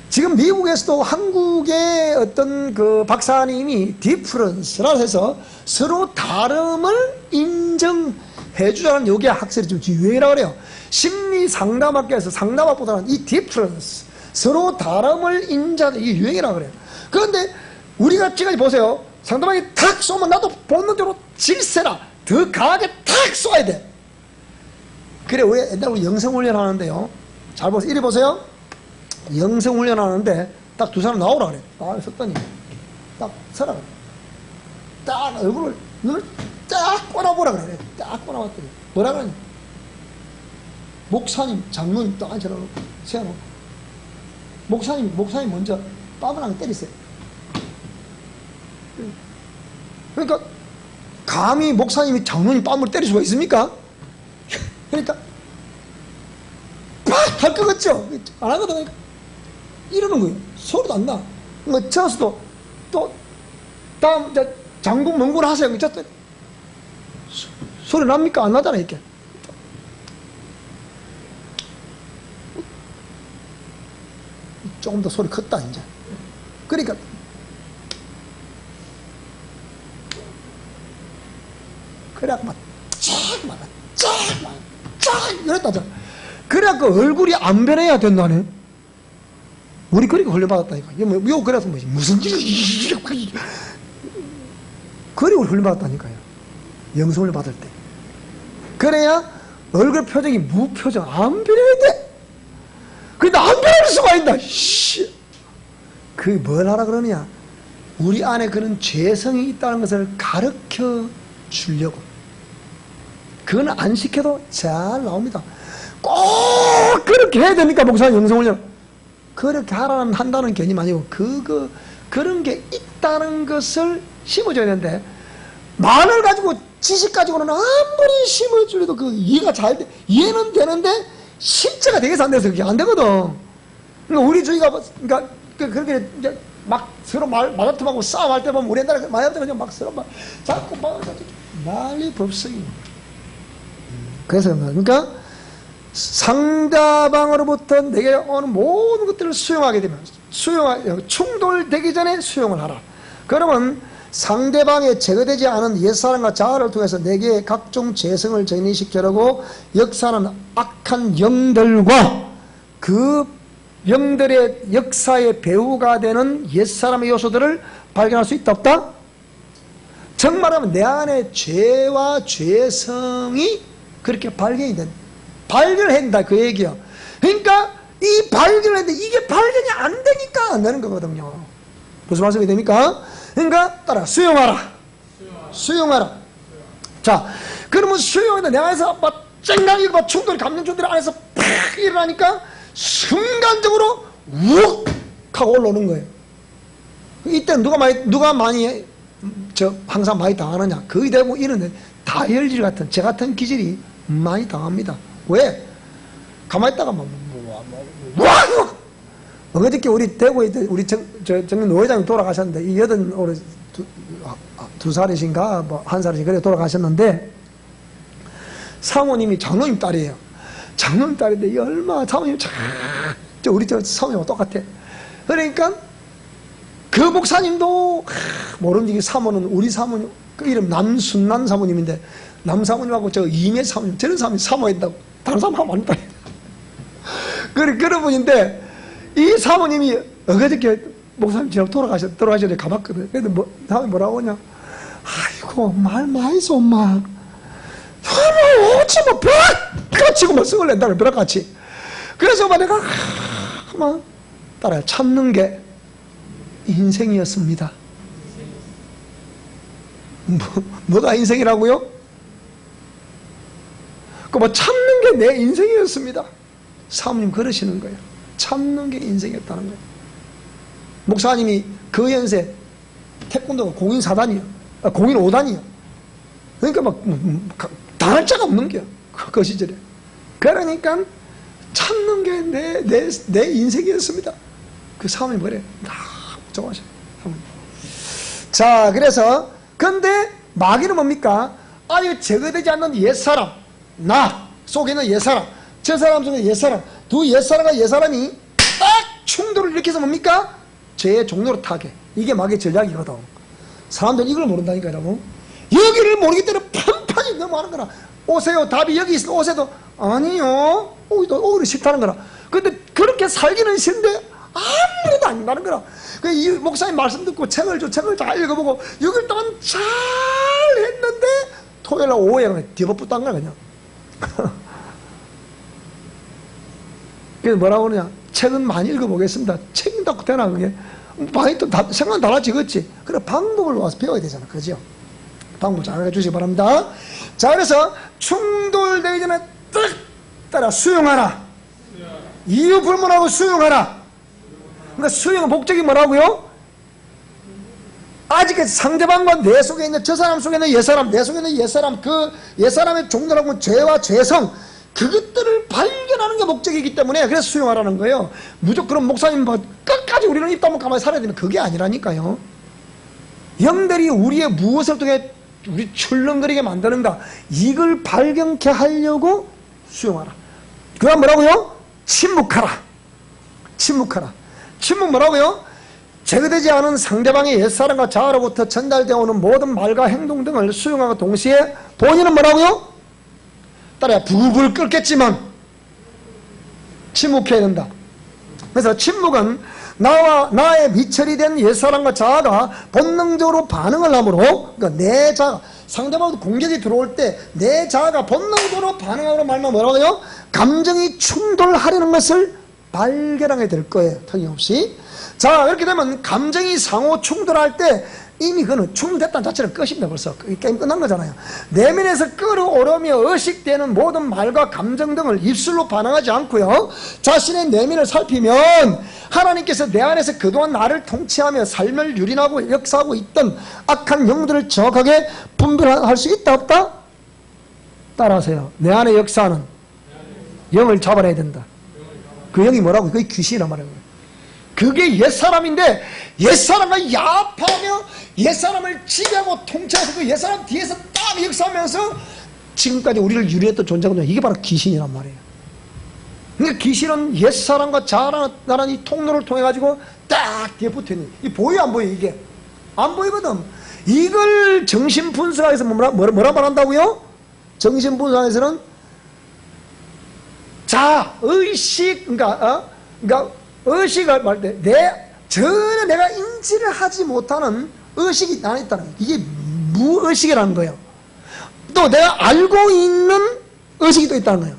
지금 미국에서도 한국의 어떤 그 박사님이 디프런스라 해서 서로 다름을 인정해주자는 요게 학설이 좀 유행이라고 그래요. 심리 상담학계에서 상담학보다는 이 디프런스, 서로 다름을 인정하는 이게 유행이라고 그래요. 그런데 우리가 지금까지 보세요. 상대방이 탁 쏘면 나도 본능적으로 질세라 더 강하게 탁 쏘아야 돼. 그래, 왜 옛날에 우리 영성훈련 하는데요. 잘 보세요. 이리 보세요. 영성훈련 하는데 딱 두 사람 나오라 그래. 딱 섰더니 딱 서라 그래. 딱 얼굴을 눈을 딱 꼬라보라 그래. 딱 꼬라봤더니 뭐라 그러냐. 목사님, 장로님 딱 앉혀놓고 세워놓고 목사님 먼저 뺨을 하나 때리세요. 그러니까 감히 목사님이 장로님 뺨을 때릴 수가 있습니까? 그러니까 팍! 할 것 같죠? 안 하거든. 이러는 거예요. 소리도 안 나. 뭐, 저서도 또, 다음, 장군, 멍군 하세요. 소리 납니까? 안 나잖아요, 이렇게. 조금 더 소리 컸다, 이제. 그러니까, 그래갖고 막, 이랬다잖아. 그래갖고 얼굴이 안 변해야 된다네. 우리 그리고 훈련받았다니까. 요 그래서 뭐지? 무슨 그리고 훈련받았다니까요. 영성을 받을 때. 그래야 얼굴 표정이 무표정 안 변해야 돼. 근데 안 변할 수가 있다. 그게 뭘 하라 그러냐? 우리 안에 그런 죄성이 있다는 것을 가르쳐 주려고. 그건 안 시켜도 잘 나옵니다. 꼭 그렇게 해야 되니까 목사님 영성훈련. 그렇게 한다는 개념 아니고 그런 게 있다는 것을 심어줘야 되는데 말을 가지고 지식 가지고는 아무리 심어줘도 그 이해가 잘 돼. 이해는 되는데 실제가 되게서 안 돼서 그게 안 되거든. 그러니까 우리 주의가 그러니까 그렇게 이제 막 서로 말다툼하고 싸움할 때 보면 우리 옛날에 말다툼하고 막 서로 막 자꾸 막 난리 법석이. 그래서 그러니까 상대방으로부터 내게 오는 모든 것들을 수용하게 되면 충돌되기 전에 수용을 하라. 그러면 상대방의 제거되지 않은 옛사람과 자아를 통해서 내게 각종 죄성을 정리시키려고 역사하는 악한 영들과 그 영들의 역사의 배후가 되는 옛사람의 요소들을 발견할 수 있다 없다? 정말하면 내 안에 죄와 죄성이 그렇게 발견이 된다. 발견한다 그 얘기야. 그러니까 이 발견을 했는데 이게 발견이 안 되니까 안 되는 거거든요. 무슨 말씀이 됩니까? 그러니까 따라 수용하라. 수용하라. 자, 그러면 수용하는데 내 안에서 막 쨍강이 막 충돌이 감정 충돌이 안에서 팍 일어나니까 순간적으로 욱 하고 올라오는 거예요. 이때 누가 많이 항상 많이 당하느냐? 거의 대부분 이런 다혈질 같은 저 같은 기질이 많이 당합니다. 왜? 가만히 있다가 어저께 우리 대구에 우리 정민 노회장이 돌아가셨는데 이 여든 올해 두 살이신가 뭐 한 살이신가 그래 돌아가셨는데 사모님이 장로님 딸이에요. 장로님 딸인데 이 얼마 사모님 우리 사모님하고 똑같아. 그러니까 그 목사님도 모르는 게 사모는 우리 사모님 그 이름 남순난 사모님인데 남 사모님하고 저 이매 사모님 저런 사모님 사모한다고 다른 사모하고 안 따요. 그런 분인데 이 사모님이 어저께 목사님 지나고 돌아가셨는데 가봤거든. 근데 사모님 뭐라고 하냐? 아이고 말 많이 써 엄마. 어찌 뭐 벼락같이 뭐 성을 낸다고 벼락같이. 그래서 내가 막 따라요. 참는 게 인생이었습니다. 뭐가 인생이라고요? 그 뭐 참는 게 내 인생이었습니다. 사모님 그러시는 거예요. 참는 게 인생이었다는 거예요. 목사님이 그 연세 태권도가 공인 4단이요. 공인 5단이요. 그러니까 막 당할 자가 없는 게요. 그 시절에. 그러니까 참는 게 내 인생이었습니다. 그 사모님 그래. 좋아하셔. 사모님. 자, 그래서 근데 마귀는 뭡니까? 아니 제거되지 않는 옛사람, 나 속에 있는 옛사람, 저 사람 속에 옛사람, 두 옛사람과 옛사람이 딱 충돌을 일으켜서 뭡니까? 죄의 종로로 타게. 이게 마귀의 전략이거든. 사람들은 이걸 모른다니까 여러분. 여기를 모르기 때문에 판판이 넘어가는 거라. 오세요. 답이 여기 있어. 오세도 아니요. 오히려 싫다는 거라. 근데 그렇게 살기는 싫은데 아무래도 안 된다는 거라. 이 목사님 말씀 듣고 책을 잘 읽어보고 6일 동안 잘 했는데 토요일날 오후에 그냥 뒤집어붙단 거야 그냥. 그래서 뭐라고 그러냐? 책은 많이 읽어보겠습니다. 책 읽다고 되나 그게? 많이 또 생각은 달라지겠지. 그래 방법을 와서 배워야 되잖아. 그죠? 방법 잘 알려주시기 바랍니다. 자, 그래서 충돌되기 전에 딱 따라 수용하라. 이유 불문하고 수용하라. 그러니까 수용의 목적이 뭐라고요? 아직까지 상대방과 내 속에 있는 저 사람 속에 있는 옛사람, 내 속에 있는 옛사람, 그 옛사람의 종류라고 죄와 죄성 그것들을 발견하는 게 목적이기 때문에 그래서 수용하라는 거예요. 무조건 그럼 목사님 뭐 끝까지 우리는 입 다물고 가만히 살아야 되는 그게 아니라니까요. 영들이 우리의 무엇을 통해 우리 출렁거리게 만드는가 이걸 발견케 하려고 수용하라. 그 다음 뭐라고요? 침묵하라. 침묵하라. 침묵 뭐라고요? 제거되지 않은 상대방의 옛사람과 자아로부터 전달되어 오는 모든 말과 행동 등을 수용하고 동시에 본인은 뭐라고요? 따라야 부글부글 끓겠지만 침묵해야 된다. 그래서 침묵은 나의 미철이 된 옛사람과 자아가 본능적으로 반응을 하므로 그러니까 내 자아 상대방으로 공격이 들어올 때 내 자아가 본능적으로 반응하므로 말하면 뭐라고요? 감정이 충돌하려는 것을 발견하게 될 거예요. 틀림없이. 자, 이렇게 되면 감정이 상호 충돌할 때 이미 그는 충돌됐다는 자체는 끝입니다. 벌써 게임 끝난 거잖아요. 내면에서 끌어오르며 의식되는 모든 말과 감정 등을 입술로 반응하지 않고요, 자신의 내면을 살피면 하나님께서 내 안에서 그동안 나를 통치하며 삶을 유린하고 역사하고 있던 악한 영들을 정확하게 분별할 수 있다 없다? 따라하세요. 내 안에 역사하는 영을 잡아내야 된다. 그 영이 뭐라고? 그게 귀신이란 말이에요. 그게 옛사람인데 옛사람과 야합하며 옛사람을 지배하고 통치해서 그 옛사람 뒤에서 딱 역사하면서 지금까지 우리를 유리했던 존재거든요. 이게 바로 귀신이란 말이에요. 그러니까 귀신은 옛사람과 자라는 이 통로를 통해 가지고 딱 뒤에 붙어 있는. 이 보여 안 보여 이게? 안 보이거든. 이걸 정신 분석에서 뭐라 말한다고요? 정신 분석에서는 자 의식 그러니까 의식을 말 때 전혀 내가 인지를 하지 못하는 의식이 안에 있다는 거예요. 이게 무의식이라는 거예요. 또 내가 알고 있는 의식이 또 있다는 거예요.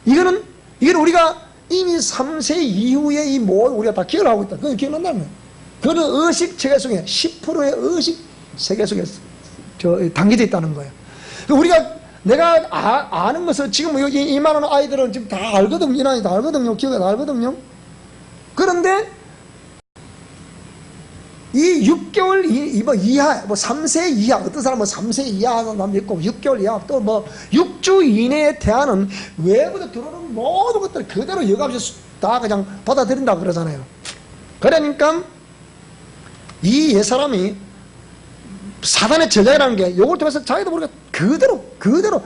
이거는 우리가 이미 3세 이후에 이 모든 우리가 다 기억을 하고 있다. 그건 기억난다는 거예요. 그런 의식 체계 속에 10%의 의식 세계 속에 담겨져 있다는 거예요. 내가 아는 것을 지금 이만한 아이들은 지금 다 알거든요. 이 나이 다 알거든요. 기억이 다 알거든요. 그런데 이 6개월 이하, 3세 이하, 어떤 사람은 3세 이하 하는 사람도 있고, 6개월 이하, 또 6주 이내에 대하는 외부에 들어오는 모든 것들을 그대로 여과없이 다 그냥 받아들인다 그러잖아요. 그러니까 이 옛사람이 사단의 전략이라는 게 요걸 통해서 자기도 모르게 그대로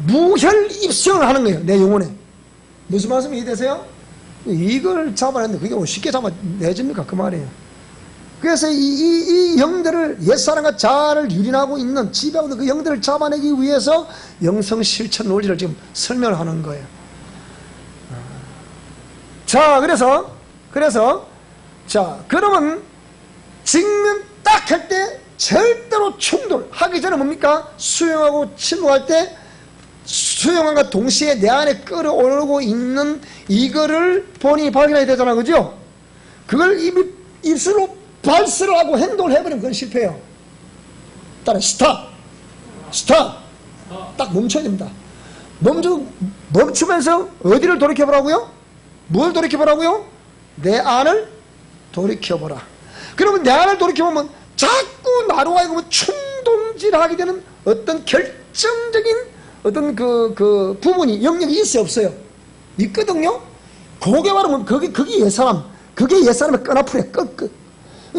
무혈 입수를 하는 거예요. 내 영혼에. 무슨 말씀이 이해되세요? 이걸 잡아냈는데 그게 쉽게 잡아내집니까? 그 말이에요. 그래서 이 영들을 옛사람과 자아를 유린하고 있는 지배하고 있는 그 영들을 잡아내기 위해서 영성 실천 논리를 지금 설명을 하는 거예요. 자, 그래서 자, 그러면 직면 딱 할 때 절대로 충돌하기 전에 뭡니까? 수용하고 침묵할 때 수용함과 동시에 내 안에 끌어오르고 있는 이거를 본인이 발견해야 되잖아, 그죠? 그걸 입술로 발설을 하고 행동을 해버리면 그건 실패해요. 따라 스탑. 딱 멈춰야 됩니다. 멈추면서 어디를 돌이켜보라고요? 뭘 돌이켜보라고요? 내 안을 돌이켜보라. 그러면 내 안을 돌이켜보면 자꾸 나로 하여금 충동질하게 되는 어떤 결정적인 어떤 그 부분이 영역이 있어요, 없어요? 있거든요. 그게 말하면 그게 옛사람, 그게 옛사람의 끈아풀이야. 끝.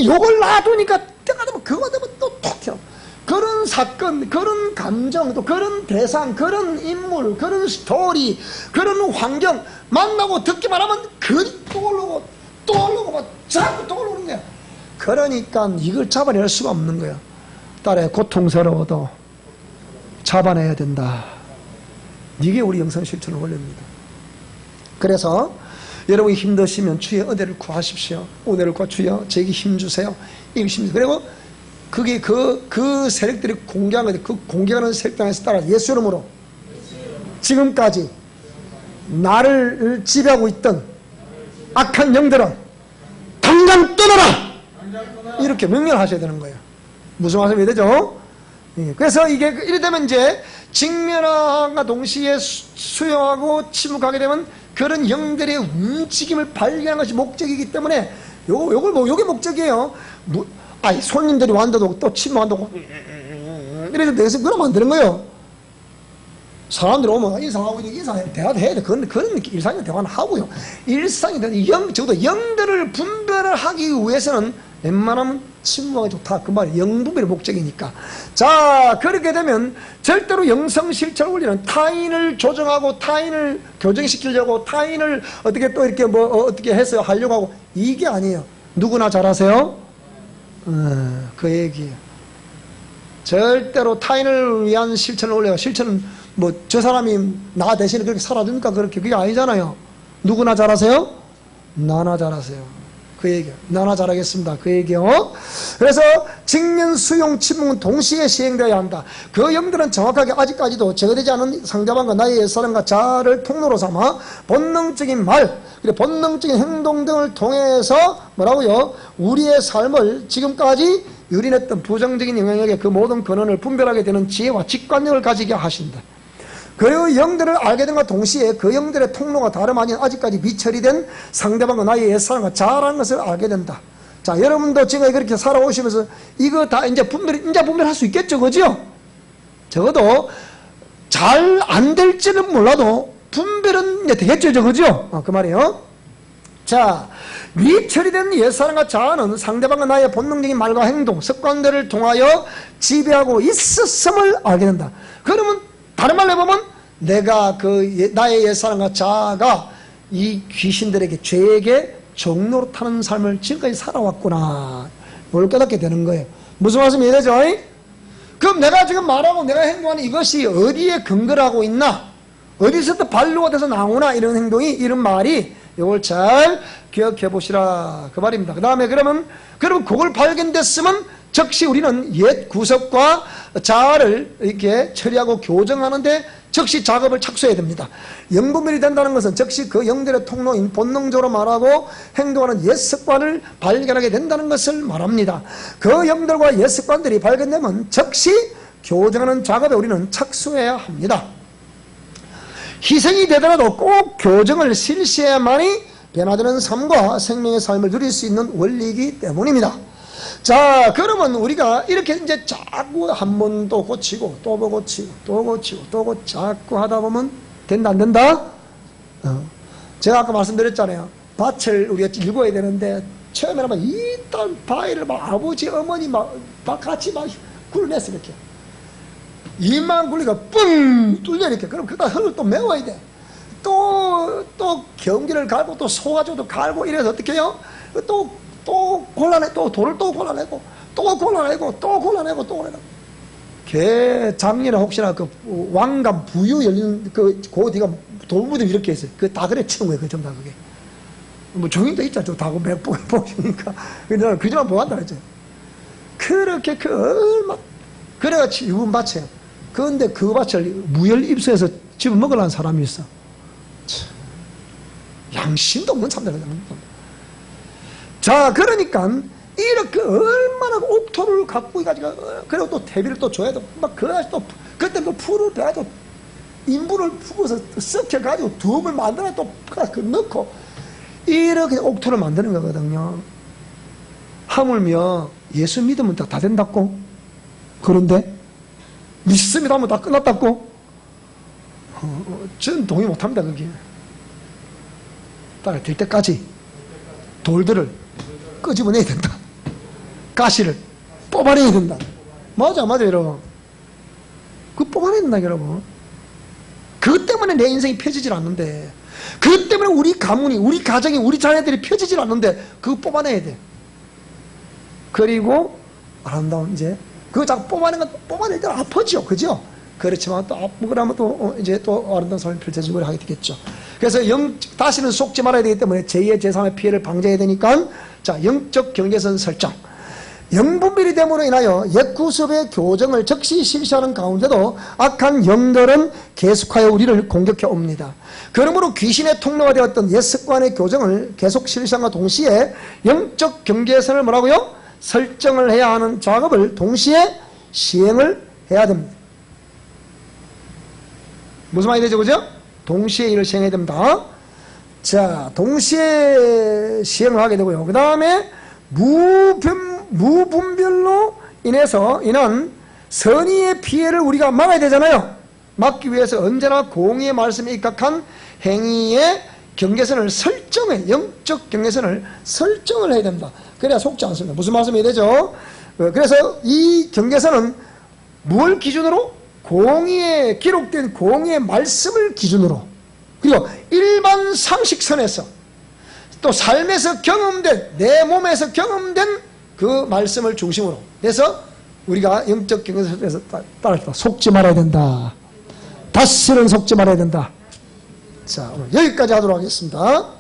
요걸 놔두니까 때가 되면 그거 되면 또 톡 튀어. 그런 사건, 그런 감정, 또 그런 대상, 그런 인물, 그런 스토리, 그런 환경 만나고 듣기만 하면 그리 떠오르고 자꾸 떠오르는 거야. 그러니까 이걸 잡아낼 수가 없는 거야. 딸의 고통스러워도 잡아내야 된다. 이게 우리 영성 실천의 원리입니다. 그래서 여러분이 힘드시면 주의 은혜를 구하십시오. 은혜를 구하 주여 제게 힘주세요. 그리고 그게 그 세력들이 공개한 건데 그 공개하는 세력들에 따라 예수 이름으로 지금까지 나를 지배하고 있던 악한 영들은 당장 떠나라! 이렇게 명령을 하셔야 되는 거예요. 무슨 말씀이 되죠? 그래서 이게 이래 되면 이제 직면함과 동시에 수용하고 침묵하게 되면 그런 영들의 움직임을 발견하는 것이 목적이기 때문에 요게 목적이에요. 손님들이 왔는데도 또 침묵한다고 이래서 내가 그러면 안 되는 거예요. 사람들 오면 인사하고 대화도 해야 돼. 그런 일상의 대화는 하고요. 일상이 적어도 영들을 분별을 하기 위해서는 웬만하면 침묵하기 좋다. 그 말이 영분별의 목적이니까. 자, 그렇게 되면 절대로 영성 실천 원리는 타인을 조정하고 타인을 교정시키려고 타인을 어떻게 또 이렇게 어떻게 해서 하려고 하고 이게 아니에요. 누구나 잘하세요? 그 얘기예요. 절대로 타인을 위한 실천을 원리가 실천은 저 사람이 나 대신에 그렇게 살아주니까 그게 아니잖아요. 누구나 잘하세요? 나나 잘하세요. 그 얘기요. 나나 잘하겠습니다. 그 얘기요. 그래서 직면, 수용, 침묵은 동시에 시행되어야 한다. 그 영들은 정확하게 아직까지도 제거되지 않은 상대방과 나의 옛사람과 자아를 통로로 삼아 본능적인 말, 그리고 본능적인 행동 등을 통해서 뭐라고요? 우리의 삶을 지금까지 유린했던 부정적인 영향력의 그 모든 근원을 분별하게 되는 지혜와 직관력을 가지게 하신다. 그 영들을 알게 된과 동시에 그 영들의 통로가 다름 아닌 아직까지 미처리된 상대방과 나의 옛사람과 자아라는 것을 알게 된다. 자, 여러분도 지금 그렇게 살아오시면서 이거 다 이제 분별할 수 있겠죠, 그죠? 적어도 잘 안 될지는 몰라도 분별은 이제 되겠죠, 그죠? 그 말이에요. 자, 미처리된 옛사람과 자아는 상대방과 나의 본능적인 말과 행동, 습관들을 통하여 지배하고 있었음을 알게 된다. 그러면 다른 말로 해보면 내가 나의 옛사람과 자아가 이 귀신들에게, 죄에게 종로로 타는 삶을 지금까지 살아왔구나, 뭘 깨닫게 되는 거예요. 무슨 말씀이 이해되죠? 그럼 내가 지금 말하고 내가 행동하는 이것이 어디에 근거를 하고 있나, 어디서부터 반로가 돼서 나오나, 이런 행동이, 이런 말이, 이걸 잘 기억해 보시라, 그 말입니다. 그 다음에 그러면 그걸 발견됐으면 즉시 우리는 옛 구석과 자아를 이렇게 처리하고 교정하는데 즉시 작업을 착수해야 됩니다. 영분별이 된다는 것은 즉시 그 영들의 통로인 본능적으로 말하고 행동하는 옛 습관을 발견하게 된다는 것을 말합니다. 그 영들과 옛 습관들이 발견되면 즉시 교정하는 작업에 우리는 착수해야 합니다. 희생이 되더라도 꼭 교정을 실시해야만이 변화되는 삶과 생명의 삶을 누릴 수 있는 원리이기 때문입니다. 자, 그러면 우리가 이렇게 이제 자꾸 한 번 또 고치고 또 고치고 또 고치고 또 고치고 자꾸 하다 보면 된다 안 된다? 제가 아까 말씀드렸잖아요. 밭을 우리가 읽어야 되는데 처음에는 막 이딴 바위를 막 아버지 어머니 막 같이 막 굴렸어 이렇게. 입만 굴리가 뻥 뚫려 이렇게. 그럼 그다음 흙을 또 메워야 돼. 또 경기를 갈고 또 소가지도 갈고 이래서 어떻게 해요? 또 골라내, 또 돌을 또 골라내고, 또 골라내고, 또 골라내고, 또 골라내고. 작년에 혹시나 그 왕관 부유 열리는 그 뒤가 돌무덤 이렇게 했어요. 그 다 그래 치는 거예요. 그 전부 다 그게. 뭐 종이도 있잖아. 다고 몇 번 보시니까. 근데 그저만 뭐한다 그랬죠. 그렇게 얼마, 그래가지고 이분 밭이에요. 그런데 그 밭을 무열 입수해서 집어 먹으려는 사람이 있어. 참, 양심도 없는 참들. 자, 그러니까 이렇게 얼마나 옥토를 갖고 가지고, 그리고 또 대비를 또 줘야 돼. 막 그래가지고 또 그때 그 풀을 배도 인분을 푸고서 썩혀가지고 두음을 만들어 또 넣고 이렇게 옥토를 만드는 거거든요. 하물며 예수 믿으면 다 된다고. 그런데 믿습니다 하면 다 끝났다고. 저는 동의 못합니다. 그게 딱 될 때까지 돌들을 끄집어내야 된다. 가시를 뽑아내야 된다. 맞아 여러분. 그 뽑아내야 된다 여러분. 그것 때문에 내 인생이 펴지질 않는데, 그것 때문에 우리 가문이, 우리 가정이, 우리 자녀들이 펴지질 않는데 그거 뽑아내야 돼. 그리고 아름다운 이제 그거 자꾸 뽑아낼 때는 아프죠, 그죠? 그렇지만 또 아프고 그러면 또 이제 또 아름다운 삶을 펼쳐지고 하게 되겠죠. 그래서 다시는 속지 말아야 되기 때문에 제2의 제3의 피해를 방지해야 되니까, 자, 영적 경계선 설정. 영분별이 됨으로 인하여 옛 구습의 교정을 즉시 실시하는 가운데도 악한 영들은 계속하여 우리를 공격해 옵니다. 그러므로 귀신의 통로가 되었던 옛 습관의 교정을 계속 실시함과 동시에 영적 경계선을 뭐라고요? 설정을 해야 하는 작업을 동시에 시행을 해야 됩니다. 무슨 말이 되죠, 그죠? 동시에 이를 시행해야 됩니다. 자, 동시에 시행을 하게 되고요. 그 다음에 무분별로 인한 선의의 피해를 우리가 막아야 되잖아요. 막기 위해서 언제나 공의의 말씀에 입각한 행위의 경계선을 영적 경계선을 설정을 해야 됩니다. 그래야 속지 않습니다. 무슨 말씀이 되죠? 그래서 이 경계선은 뭘 기준으로? 공의에 기록된 공의의 말씀을 기준으로, 그리고 일반 상식선에서 또 삶에서 경험된, 내 몸에서 경험된 그 말씀을 중심으로 해서 우리가 영적 경계선에서 따라합니다. 속지 말아야 된다. 다시는 속지 말아야 된다. 자, 오늘 여기까지 하도록 하겠습니다.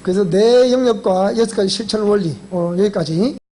그래서 내 영역과 6가지 실천 원리, 여기까지.